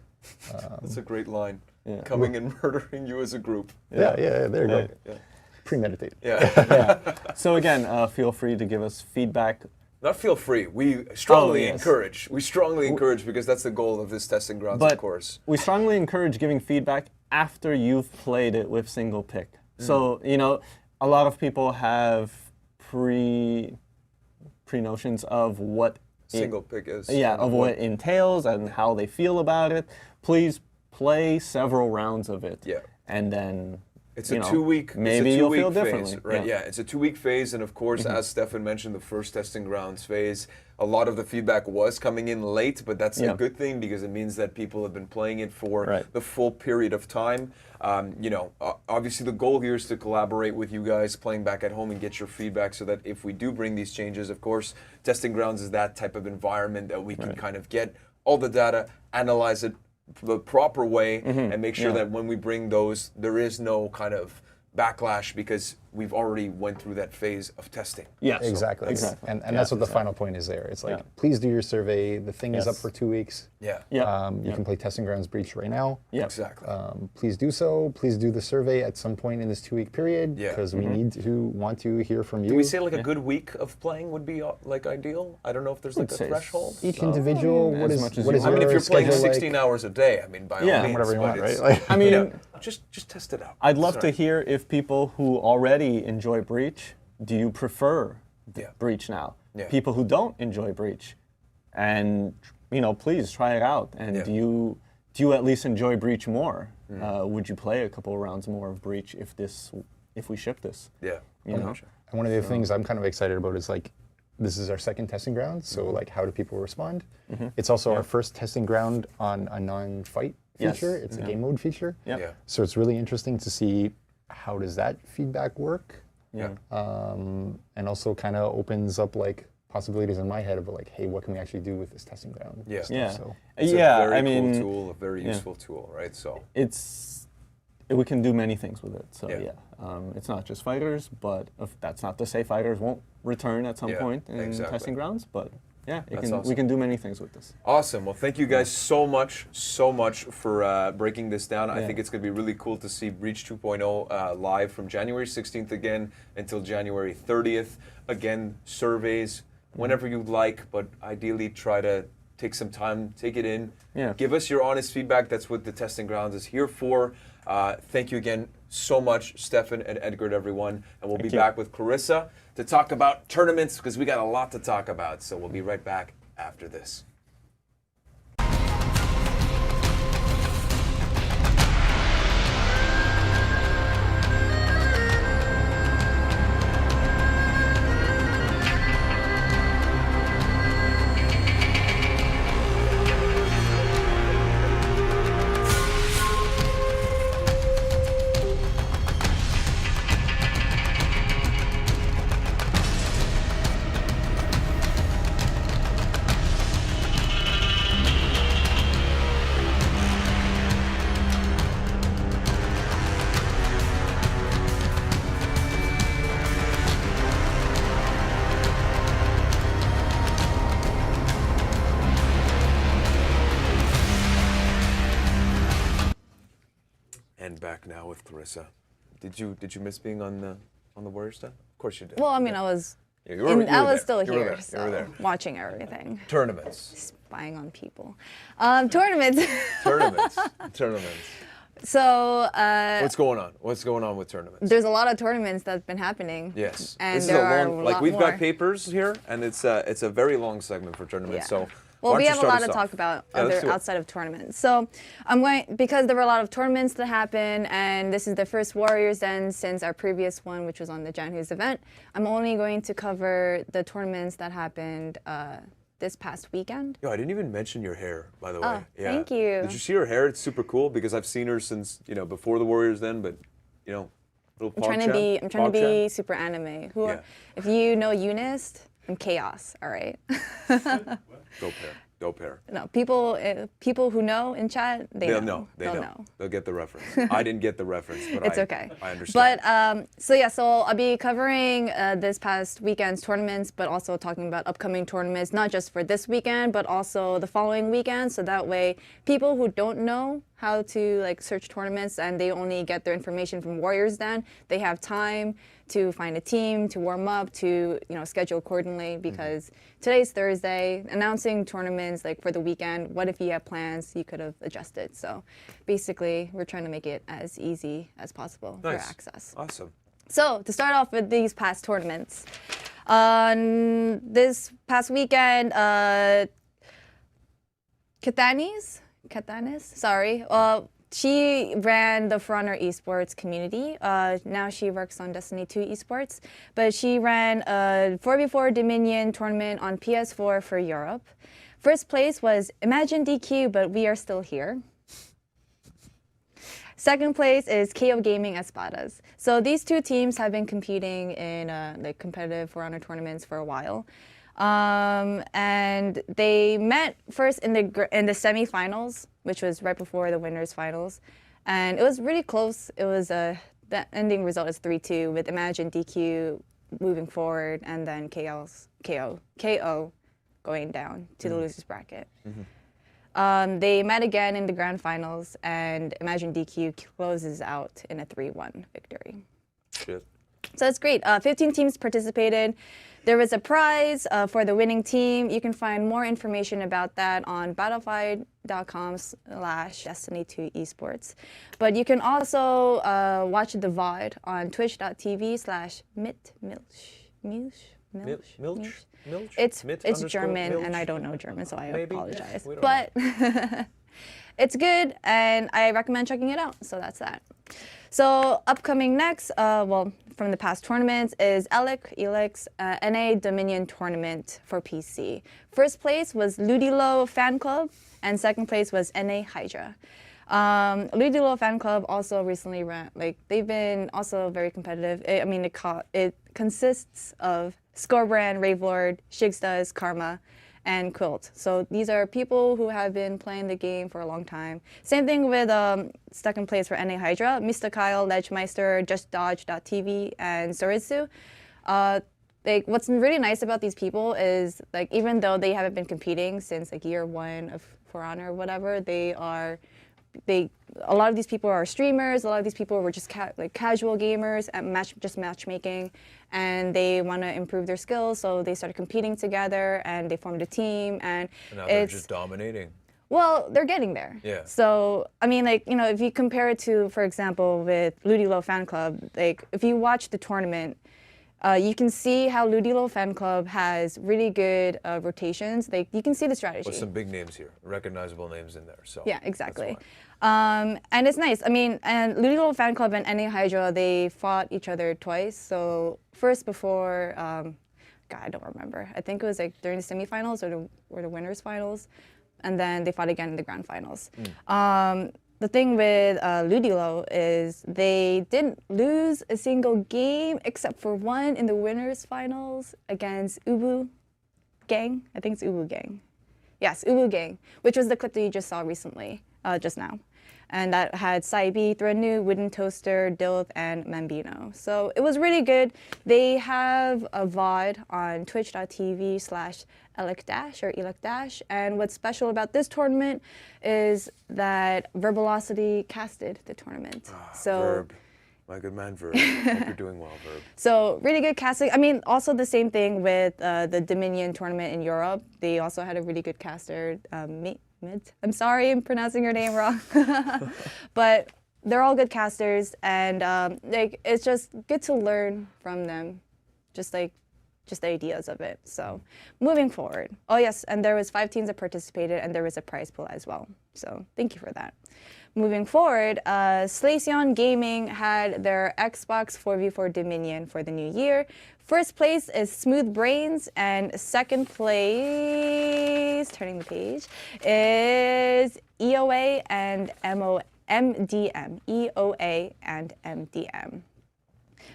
That's a great line. Yeah. Coming and murdering you as a group. Yeah, there you go. Yeah. Premeditate. Yeah. Yeah. So again, feel free to give us feedback. Not feel free. We strongly yes. encourage. We strongly encourage because that's the goal of this testing grounds, But of course. we strongly encourage giving feedback after you've played it with single pick. So, a lot of people have pre-notions of what Single pick is. of what it entails and how they feel about it. Please play several rounds of it. Yeah. And then It's a 2-week. maybe it's a you'll 2-week feel phase, differently. right? Yeah, it's a 2-week phase, and of course, as Stefan mentioned, the first testing grounds phase, a lot of the feedback was coming in late, but that's a good thing because it means that people have been playing it for the full period of time. Obviously, the goal here is to collaborate with you guys playing back at home and get your feedback, so that if we do bring these changes, of course, testing grounds is that type of environment that we can kind of get all the data, analyze it the proper way, and make sure that when we bring those, there is no kind of backlash because we've already went through that phase of testing. Yes. Exactly. Exactly. And that's what the final point is there. It's like, please do your survey. The thing is up Yes. for 2 weeks. Yeah. Yeah. You can play Testing Grounds Breach right now. Yeah. Exactly. Please do so. Please do the survey at some point in this 2-week period Yeah. because we want to hear from you. Do we say like a good week of playing would be like ideal? I don't know if there's like a say threshold. each individual? as What is much as what you is I mean, your if you're playing schedule 16 like? hours a day, I mean, by all Yeah. means, Whatever you but want, right? it's- Like, I mean, just test it out. I'd love to Sorry. hear if people who already enjoy Breach, do you prefer Breach now? Yeah. People who don't enjoy Breach, and please try it out. And do you at least enjoy Breach more? Would you play a couple of rounds more of Breach if we ship this? Yeah. You know? And one of the things I'm kind of excited about is like, this is our second testing ground. So like, how do people respond? It's also our first testing ground on a non-fight Yes. feature. It's a game mode feature. Yep. Yeah. So it's really interesting to see how does that feedback work, Yeah. and also kind of opens up like possibilities in my head of like, hey, what can we actually do with this testing ground? Yeah. Yeah. So It's Yeah, a very I mean, cool tool, a very useful tool, right? So we can do many things with it. So Yeah. it's not just fighters, but that's not to say fighters won't return at some Yeah, point in exactly. testing grounds. But yeah, That's we awesome. can do many things with this. awesome. Well, thank you guys so much for breaking this down. I think it's going to be really cool to see Breach 2.0 live from January 16th again until January 30th. Again, surveys whenever you'd like, but ideally try to take some time, take it in. Yeah. Give us your honest feedback. That's what the testing grounds is here for. Thank you again so much, Stefan and Edgar, everyone. And we'll be you. back with Clarissa to talk about tournaments because we got a lot to talk about. So we'll be right back after this. And back now with Clarissa. Did you miss being on the Warrior stuff? Of course you did. Well, I mean, I was Yeah, you were I was there. still You were here, there. You were there. watching everything, Tournaments. spying on people. Tournaments. Tournaments. Tournaments. So What's going on? What's going on with tournaments? there's a lot of tournaments that's been happening. Yes, And this is there a are long. a Like lot we've more. got papers here, and it's a very long segment for tournaments. Yeah. So Well, why we don't you have a start lot us to off? talk about Yeah, let's other do it. outside of tournaments. So I'm going because there were a lot of tournaments that happened, and this is the first Warriors Den since our previous one, which was on the Jan Hughes event. I'm only going to cover the tournaments that happened this past weekend. Yo, I didn't even mention your hair, by the way. Oh, thank you. Did you see her hair? It's super cool because I've seen her since before the Warriors then, but little I'm trying to be super anime. If you know Eunice, I'm chaos. All right. Dope hair. No, people who know in chat, They'll know. know. They know. They'll get the reference. I didn't get the reference, but It's okay. I understand. But so I'll be covering this past weekend's tournaments, but also talking about upcoming tournaments, not just for this weekend, but also the following weekend. So that way, people who don't know how to search tournaments and they only get their information from Warriors Den, they have time to find a team, to warm up, to schedule accordingly, because today's Thursday, announcing tournaments for the weekend. What if you have plans you could have adjusted? So basically, we're trying to make it as easy as possible for access. Awesome. So to start off with these past tournaments, this past weekend, Katanis, sorry. She ran the For Honor Esports community. Now she works on Destiny 2 Esports. But she ran a 4v4 Dominion tournament on PS4 for Europe. First place was Imagine DQ, but we are still here. Second place is KO Gaming Espadas. So these two teams have been competing in competitive For Honor tournaments for a while. And they met first in the semifinals, which was right before the winners finals, and it was really close. It was the ending result is 3-2 with Imagine DQ moving forward, and then KO going down to the losers bracket. They met again in the grand finals, and Imagine DQ closes out in a 3-1 victory. Shit. So it's great. 15 teams participated. There was a prize for the winning team. You can find more information about that on battlefied.com/Destiny2 Esports. But you can also watch the VOD on twitch.tv/mitmilch. It's German, and I don't know German, so I apologize. But it's good, and I recommend checking it out. So that's that. So upcoming next, from the past tournaments is Elix NA Dominion Tournament for PC. First place was Ludilo Fan Club, and second place was NA Hydra. Ludilo Fan Club also recently ran, they've been also very competitive. It consists of Scorebrand, Ravelord, Shigstas, Karma, and Quilt. So these are people who have been playing the game for a long time. Same thing with second place for NA Hydra, Mr. Kyle, Ledgemeister, JustDodge.tv, and Soritsu. What's really nice about these people is even though they haven't been competing since year one of For Honor or whatever, a lot of these people are streamers. A lot of these people were just casual gamers at matchmaking, and they want to improve their skills. So they started competing together, and they formed a team. And now they're just dominating. Well, they're getting there. Yeah. So if you compare it to, for example, with Ludilo Fan Club, if you watch the tournament, you can see how Ludilo Fan Club has really good rotations. You can see the strategy. With some big names here, recognizable names in there. So yeah, exactly. And it's nice. And Ludilo Fan Club and NA Hydra, they fought each other twice. So first before, God, I don't remember. I think it was during the semifinals or the winners finals, and then they fought again in the grand finals. The thing with Ludilo is they didn't lose a single game except for one in the winners finals against Ubu Gang. I think it's Ubu Gang. Yes, Ubu Gang, which was the clip that you just saw recently, just now. And that had Saibi, Threnu, Wooden Toaster, Dilth, and Mambino. So it was really good. They have a VOD on twitch.tv/Elecdash. And what's special about this tournament is that Verbalocity casted the tournament. Verb. My good man, Verb. Hope you're doing well, Verb. So really good casting. Also the same thing with the Dominion tournament in Europe. They also had a really good caster, I'm sorry, I'm pronouncing your name wrong. But they're all good casters, and like it's just good to learn from them, just the ideas of it. So moving forward. Oh yes, and there was 5 teams that participated, and there was a prize pool as well. So thank you for that. Moving forward, Slaceon Gaming had their Xbox 4v4 Dominion for the new year. First place is Smooth Brains, and second place, turning the page, is EOA and MDM. EOA and MDM.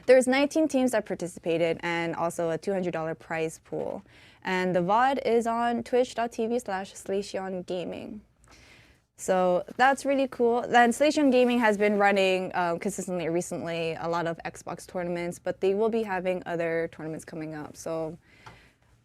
There's 19 teams that participated and also a $200 prize pool. And the VOD is on twitch.tv/Slaceon Gaming. So that's really cool. Then Slaceon Gaming has been running consistently recently a lot of Xbox tournaments, but they will be having other tournaments coming up, so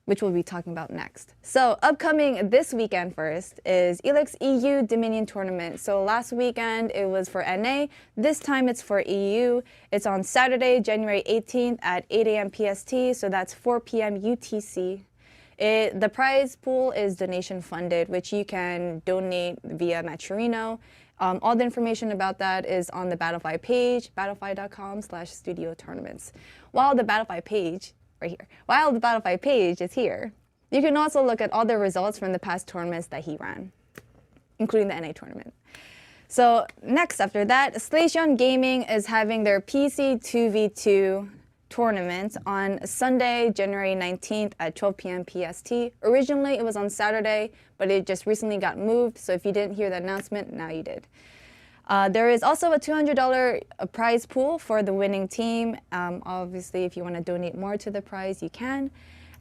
which we'll be talking about next. So upcoming this weekend first is Elix EU Dominion Tournament. So last weekend it was for NA. This time it's for EU. It's on Saturday, January 18th at 8 a.m. PST, so that's 4 p.m. UTC. The prize pool is donation funded, which you can donate via Maturino. All the information about that is on the Battlefy page, battlefy.com/studio tournaments. While the Battlefy page, right here, while the Battlefy page is here, you can also look at all the results from the past tournaments that he ran, including the NA tournament. So next after that, Slaceon Gaming is having their PC 2v2 tournament on Sunday, January 19th at 12 p.m. PST. Originally, it was on Saturday, but it just recently got moved. So if you didn't hear the announcement, now you did. There is also a $200 prize pool for the winning team. Obviously, if you want to donate more to the prize, you can.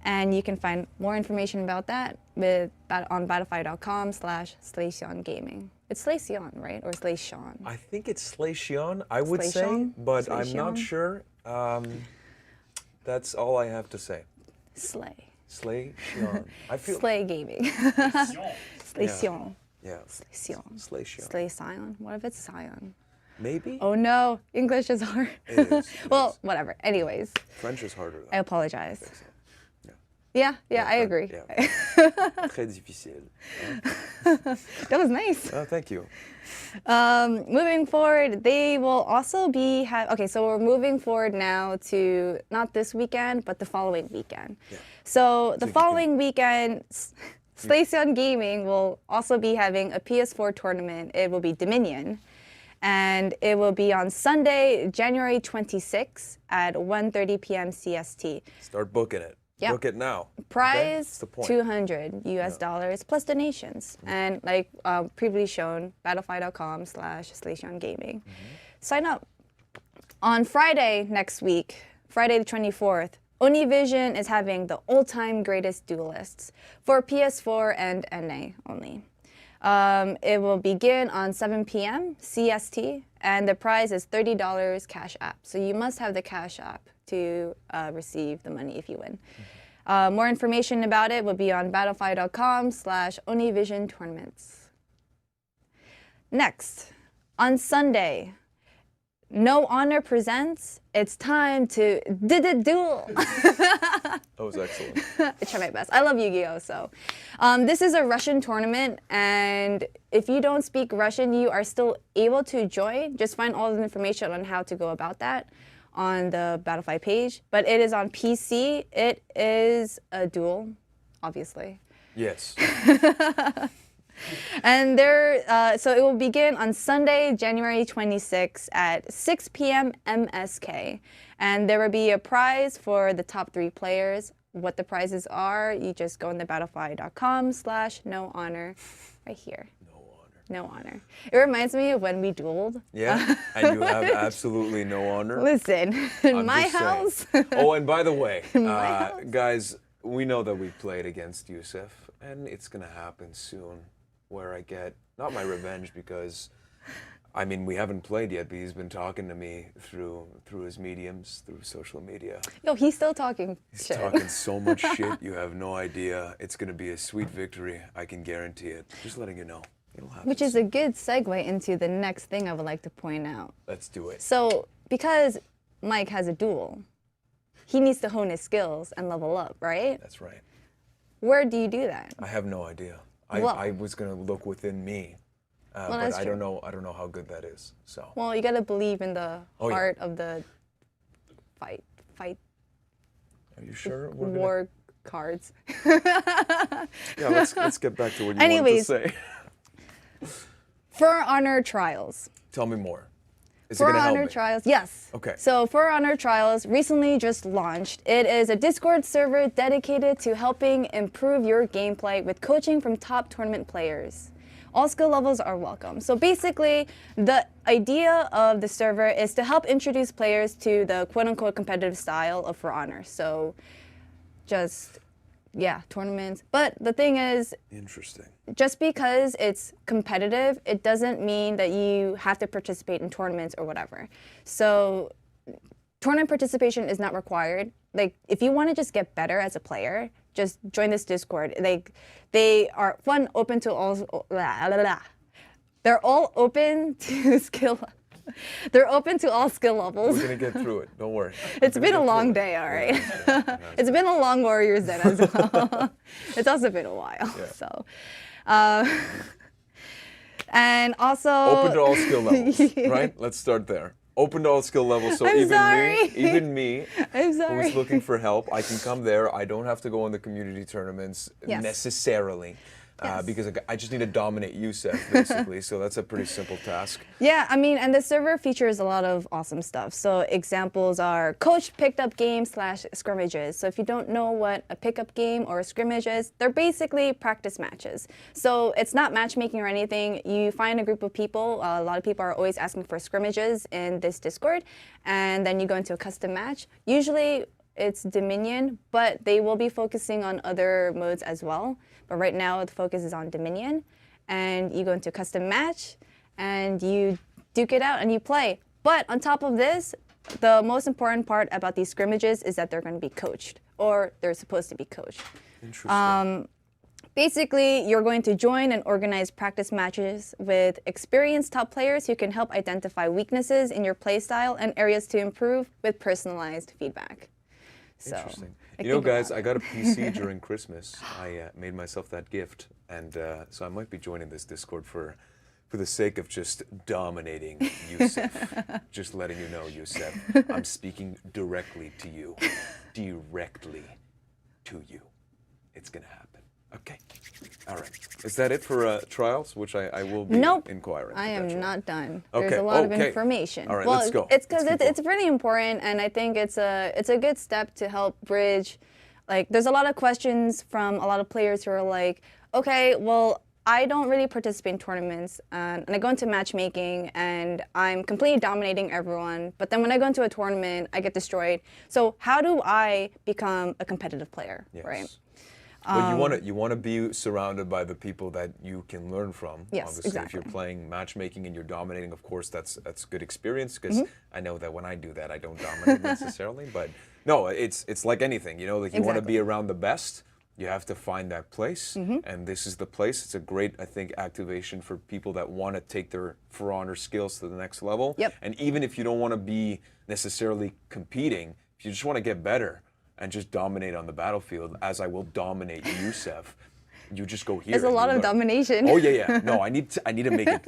And you can find more information about that on battlefy.com/Slaceon Gaming. It's Slaceon, right? Or Slaceon? I think it's Slaceon, I would say, Slaceon? but I'm not Slaceon? sure. That's all I have to say. Slay. Slaceon. I feel. Slay Gaming. Slaceon. Yeah. Slaceon. Slaceon. Slay Scion? What if it's Scion? Maybe. Oh no, English is hard. It is. Well, whatever. Anyways, French is harder. Though. I apologize. So, Yeah, I agree. Yeah. Très difficile. That was nice. Oh, thank you. Moving forward, they will also be okay, so we're moving forward now to not this weekend, but the following weekend. Yeah. So the following weekend, Slaceon Gaming will also be having a PS4 tournament. It will be Dominion. And it will be on Sunday, January 26th at 1:30 p.m. CST. Start booking it. Yeah. Book it now. Prize That's the point. $200 US plus donations. And like previously shown, battlefy.com/Slaceon Gaming. Sign up. On Friday next week, Friday the 24th, Univision is having the all-time greatest duelists for PS4 and NA only. It will begin on 7 p.m. CST, and the prize is $30 Cash App. So you must have the Cash App to receive the money if you win. More information about it will be on battlefy.com/Univision tournaments. Next, on Sunday, No Honor presents It's Time to Duel. That was excellent. I try my best. I love Yu-Gi-Oh! So this is a Russian tournament, and if you don't speak Russian, you are still able to join. Just find all the information on how to go about that on the Battlefy page. But it is on PC. It is a duel, obviously. Yes. And so it will begin on Sunday, January 26th at 6 p.m. MSK. And there will be a prize for the top 3 players. What the prizes are, you just go on the battlefy.com/no honor right here. No honor. It reminds me of when we dueled. Yeah, and you have absolutely no honor. Listen, in I'm my just saying. house. Oh, and by the way, my house. guys, we know that we played against Yusuf, and it's gonna happen soon, where I get not my revenge because, I mean, we haven't played yet, but he's been talking to me through his mediums, through social media. Yo, he's still talking He's shit. talking so much shit, you have no idea. It's gonna be a sweet victory, I can guarantee it. Just letting you know. It'll happen Which is soon. a good segue into the next thing I would like to point out. Let's do it. So, because Mike has a duel, he needs to hone his skills and level up, right? That's right. Where do you do that? I have no idea. Well- I was gonna look within me but that's I true. don't know. I don't know how good that is. So Well, you gotta believe in the Oh, yeah. heart of the fight are you sure? We're gonna- war cards. Yeah, let's get back to what you Anyways. wanted to say. For Honor Trials. Tell me more. Is it For gonna help Honor me? Trials, yes. Okay. So For Honor Trials recently just launched. It is a Discord server dedicated to helping improve your gameplay with coaching from top tournament players. All skill levels are welcome. So basically, the idea of the server is to help introduce players to the quote-unquote competitive style of For Honor. So just, yeah, tournaments. But the thing is, Interesting. just because it's competitive, it doesn't mean that you have to participate in tournaments or whatever. So tournament participation is not required. Like, if you want to just get better as a player, just join this Discord. They are fun, open to all. They're all open to skill. They're open to all skill levels. We're gonna get through it. Don't worry. It's been a long day, all right. It's been a long Warriors Den as well. It's also been a while. Yeah. So, and also Open to all skill levels, right? Let's start there. Open to all skill levels. So I'm even sorry. even me, I'm sorry. who's looking for help, I can come there. I don't have to go on the community tournaments Yes. necessarily. Yes. Because I just need to dominate Youssef, basically. So that's a pretty simple task. Yeah, I mean, and the server features a lot of awesome stuff. So examples are coached picked up games / scrimmages. So if you don't know what a pickup game or a scrimmage is, they're basically practice matches. So it's not matchmaking or anything. You find a group of people. A lot of people are always asking for scrimmages in this Discord, and then you go into a custom match. Usually it's Dominion, but they will be focusing on other modes as well. But right now the focus is on Dominion, and you go into a custom match and you duke it out and you play. But on top of this, the most important part about these scrimmages is that they're going to be coached, or they're supposed to be coached. Interesting. Basically, you're going to join and organize practice matches with experienced top players who can help identify weaknesses in your playstyle and areas to improve with personalized feedback. So, Interesting. like, You know, think about guys, I got a PC during Christmas. I made myself that gift, and so I might be joining this Discord for the sake of just dominating Youssef. Just letting you know, Youssef, I'm speaking directly to you. Directly to you. It's gonna happen. Okay. All right. Is that it for trials, which I will be Nope. inquiring? I am potentially? not done. Okay, There's a lot of okay. information. All right, well, let's go. It's because Let's keep it's pretty important, and I think it's a good step to help bridge. Like, there's a lot of questions from a lot of players who are like, okay, well, I don't really participate in tournaments, and I go into matchmaking, and I'm completely dominating everyone. But then when I go into a tournament, I get destroyed. So how do I become a competitive player, Yes. right? Well, you want to be surrounded by the people that you can learn from. Yes, Obviously, exactly. if you're playing matchmaking and you're dominating, of course, that's good experience, because I know that when I do that, I don't dominate necessarily. But no, it's like anything, you know, like you want to Exactly. be around the best. You have to find that place, and this is the place. It's a great, I think, activation for people that want to take their For Honor skills to the next level. Yep. And even if you don't want to be necessarily competing, if you just want to get better and just dominate on the battlefield, as I will dominate Youssef, you just go here. There's a and lot you of learn. domination. Oh yeah. No, I need to make it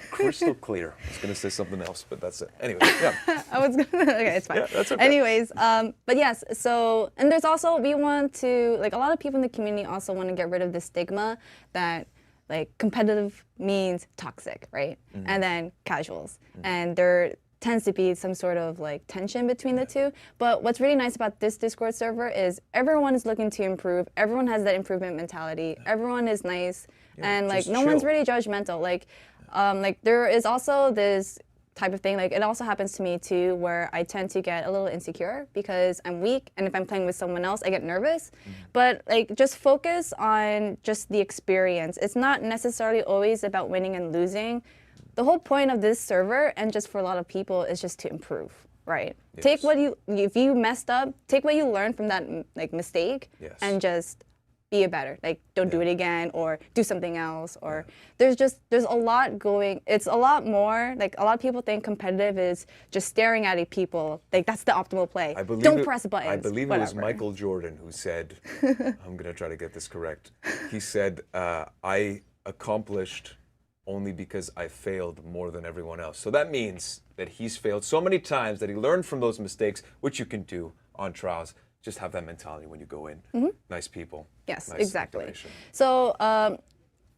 crystal clear. I was gonna say something else, but that's it. Anyway, yeah. I was gonna. Okay, it's fine. Yeah, that's okay. Anyways, but yes. So, and there's also, we want to, like, a lot of people in the community also want to get rid of the stigma that, like, competitive means toxic, right? And then casuals, and there tends to be some sort of like tension between the two. But what's really nice about this Discord server is everyone is looking to improve. Everyone has that improvement mentality. Everyone is nice, and like just no one's chill. really judgmental. Like there is also this type of thing, like it also happens to me too, where I tend to get a little insecure because I'm weak, and if I'm playing with someone else, I get nervous. But like, just focus on just the experience. It's not necessarily always about winning and losing. The whole point of this server, and just for a lot of people, is just to improve, right? Yes. Take what if you messed up, take what you learned from that like mistake, Yes. and just be a better. Like, don't do it again, or do something else. Or there's a lot going. It's a lot more. Like, a lot of people think competitive is just staring at people. Like, that's the optimal play. I believe Don't press buttons. I believe it was whatever. Michael Jordan who said, I'm gonna try to get this correct. He said, I accomplished only because I failed more than everyone else. So that means that he's failed so many times that he learned from those mistakes, which you can do on trials. Just have that mentality when you go in. Nice people. Yes, Nice exactly. motivation. So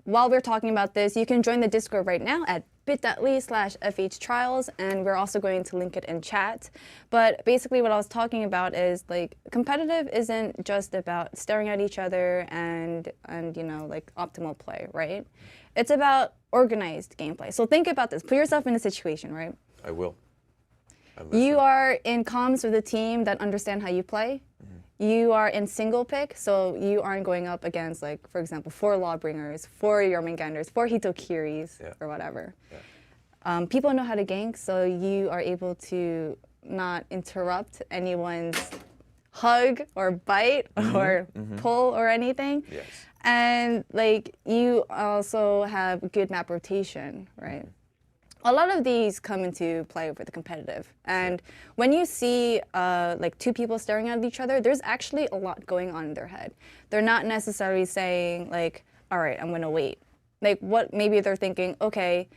while we're talking about this, you can join the Discord right now at bit.ly/FHtrials, and we're also going to link it in chat. But basically what I was talking about is like competitive isn't just about staring at each other and you know, like optimal play, right? It's about organized gameplay. So think about this. Put yourself in a situation, right? I will. You are in comms with a team that understand how you play. You are in single pick, so you aren't going up against, like, for example, 4 Lawbringers, 4 Jormungandrs, 4 Hitokiris, or whatever. People know how to gank, so you are able to not interrupt anyone's hug or bite or pull or anything. Yes. And, like, you also have good map rotation, right? A lot of these come into play for the competitive. And when you see like 2 people staring at each other, there's actually a lot going on in their head. They're not necessarily saying like, all right, I'm gonna wait. Like what maybe they're thinking, okay,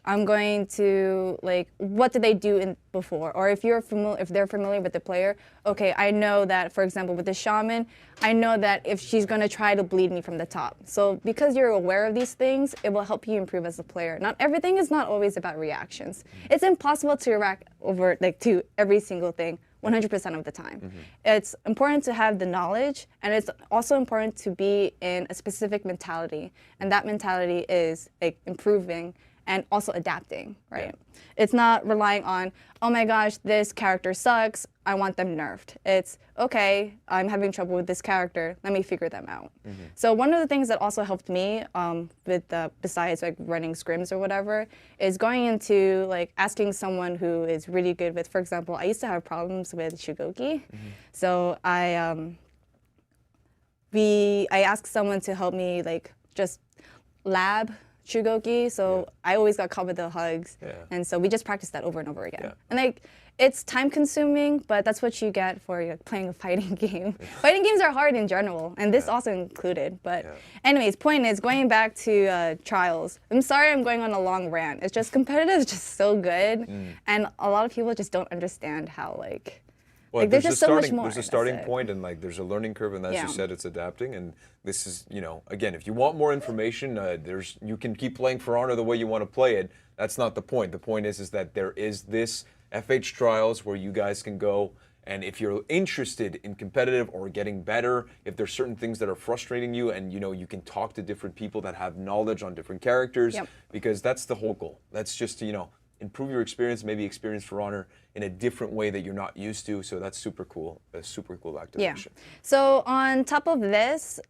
I'm going to like, what did they do before? Or if they're familiar with the player, okay, I know that, for example, with the shaman, I know that if she's going to try to bleed me from the top. So because you're aware of these things, it will help you improve as a player. Not everything is not always about reactions. It's impossible to react to every single thing 100% of the time. It's important to have the knowledge, and it's also important to be in a specific mentality. And that mentality is like improving and also adapting, right? It's not relying on, oh my gosh, this character sucks, I want them nerfed. It's, okay, I'm having trouble with this character, let me figure them out. So one of the things that also helped me besides like running scrims or whatever, is going into like asking someone who is really good with, for example, I used to have problems with Shugoki. So I asked someone to help me like just lab Shugoki, so I always got caught with the hugs, and so we just practiced that over and over again. And like, it's time consuming, but that's what you get for like, playing a fighting game. Fighting games are hard in general, and this also included. But anyways, point is, going back to trials, I'm sorry I'm going on a long rant. It's just competitive is just so good, and a lot of people just don't understand how like, well, like there's just so much more. There's a starting point, and like there's a learning curve, and as you said, it's adapting. And this is, you know, again, if you want more information, you can keep playing For Honor the way you want to play it. That's not the point. The point is that there is this FH Trials where you guys can go, and if you're interested in competitive or getting better, if there's certain things that are frustrating you, and you know, you can talk to different people that have knowledge on different characters, because that's the whole goal. That's just to, you know, improve your experience, maybe experience For Honor in a different way that you're not used to. So that's super cool. A super cool activation. Yeah. So on top of this,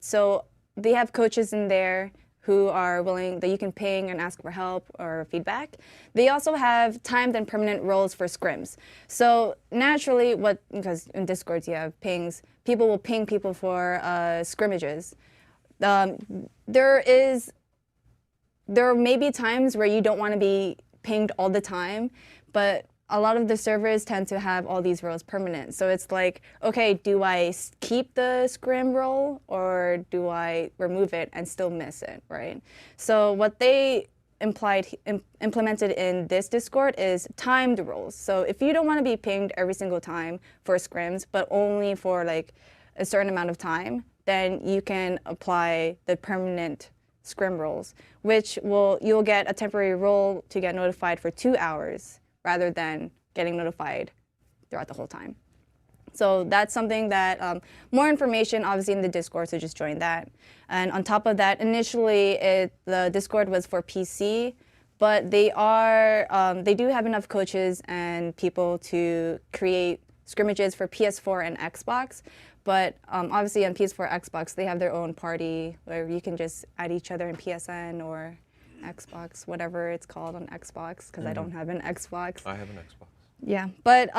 so they have coaches in there who are willing, that you can ping and ask for help or feedback. They also have timed and permanent roles for scrims. So naturally, because in Discord you have pings, people will ping people for scrimmages. There may be times where you don't want to be pinged all the time, but a lot of the servers tend to have all these roles permanent. So it's like, okay, do I keep the scrim role or do I remove it and still miss it, right? So what they implemented in this Discord is timed roles. So if you don't want to be pinged every single time for scrims, but only for like a certain amount of time, then you can apply the permanent scrim roles, which you'll get a temporary role to get notified for 2 hours rather than getting notified throughout the whole time. So that's something that, more information obviously in the Discord, so just join that. And on top of that, initially the Discord was for PC, but they do have enough coaches and people to create scrimmages for PS4 and Xbox. But obviously on PS4, Xbox, they have their own party where you can just add each other in PSN or Xbox, whatever it's called on Xbox, because I don't have an Xbox. I have an Xbox. Yeah, but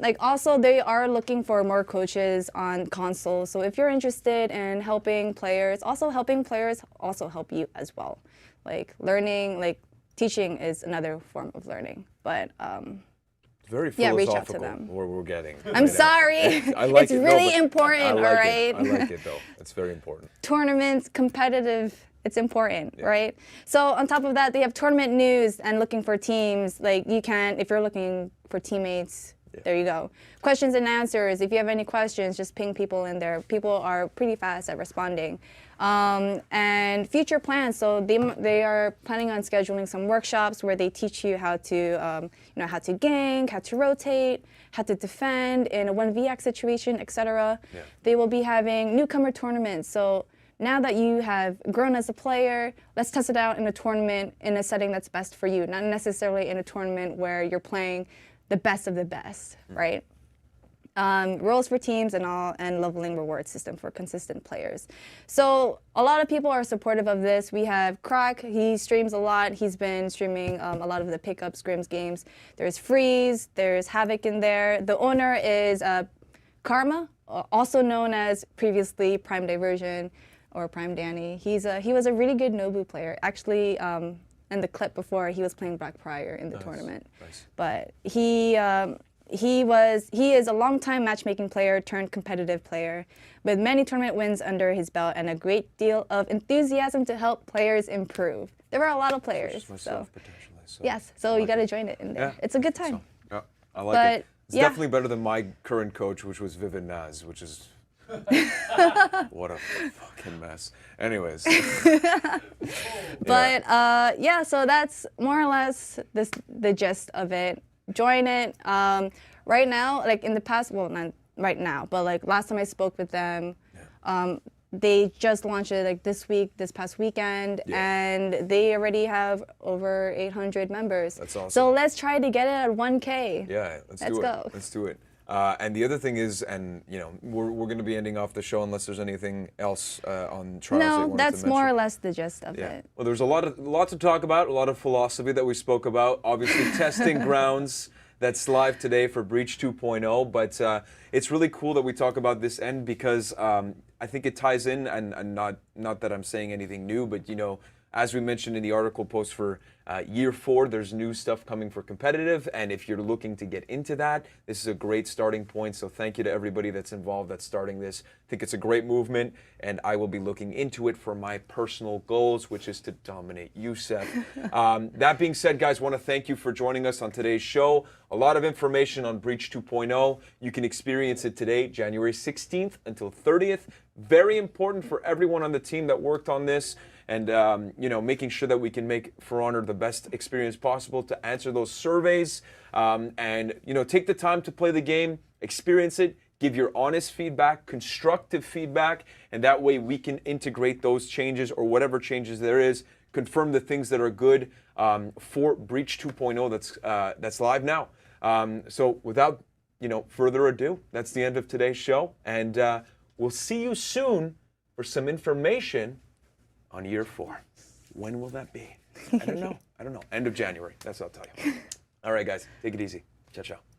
like also they are looking for more coaches on console. So if you're interested in helping players also help you as well. Like learning, like teaching is another form of learning. But very yeah, reach philosophical out to them. where we're getting. I'm sorry. I like it's really important, I like all right? I like it though. It's very important. Tournaments, competitive, It's important, right? So on top of that, they have tournament news and looking for teams. Like you can, if you're looking for teammates, there you go. Questions and answers. If you have any questions, just ping people in there. People are pretty fast at responding. And future plans. So they are planning on scheduling some workshops where they teach you how to, how to gank, how to rotate, how to defend in a 1vx situation, etc. Yeah. They will be having newcomer tournaments. So now that you have grown as a player, let's test it out in a tournament in a setting that's best for you, not necessarily in a tournament where you're playing the best of the best, right? Roles for teams and leveling reward system for consistent players. So a lot of people are supportive of this. We have Croc, he streams a lot. He's been streaming a lot of the pickup scrims games. There's Freeze, there's Havoc in there. The owner is Karma, also known as previously Prime Diversion or Prime Danny. He was a really good Nobu player. Actually, in the clip before, he was playing Black Prior in the tournament. Nice. But he is a longtime matchmaking player turned competitive player with many tournament wins under his belt and a great deal of enthusiasm to help players improve. There are a lot of players. So yes, so you got to join it in there. Yeah. It's a good time. Yeah, I like it. It's yeah. definitely better than my current coach, which was Vivian Naz, which is what a fucking mess. Anyways. But yeah, so that's more or less the gist of it. Join it. Right now, like in the past, well, not right now, but like last time I spoke with them, they just launched it like this past weekend, and they already have over 800 members. That's awesome. So let's try to get it at 1K. Yeah, let's do it. go. Let's do it. And the other thing is, and we're going to be ending off the show unless there's anything else on trials. that you No, wanted that's to more or mention. less the gist of it. Well, there's a lot to talk about, a lot of philosophy that we spoke about. Obviously, testing grounds. That's live today for Breach 2.0, but it's really cool that we talk about this end because I think it ties in, and not that I'm saying anything new, but as we mentioned in the article post for year 4, there's new stuff coming for competitive, and if you're looking to get into that, this is a great starting point. So thank you to everybody that's involved that's starting this. I think it's a great movement, and I will be looking into it for my personal goals, which is to dominate USEF. That being said, guys, want to thank you for joining us on today's show. A lot of information on Breach 2.0. You can experience it today, January 16th until 30th. Very important for everyone on the team that worked on this. And making sure that we can make For Honor the best experience possible to answer those surveys, and take the time to play the game, experience it, give your honest feedback, constructive feedback, and that way we can integrate those changes or whatever changes there is, confirm the things that are good for Breach 2.0 that's live now. So without further ado, that's the end of today's show, and we'll see you soon for some information on year 4. When will that be? I don't know. End of January. That's what I'll tell you. All right, guys. Take it easy. Ciao, ciao.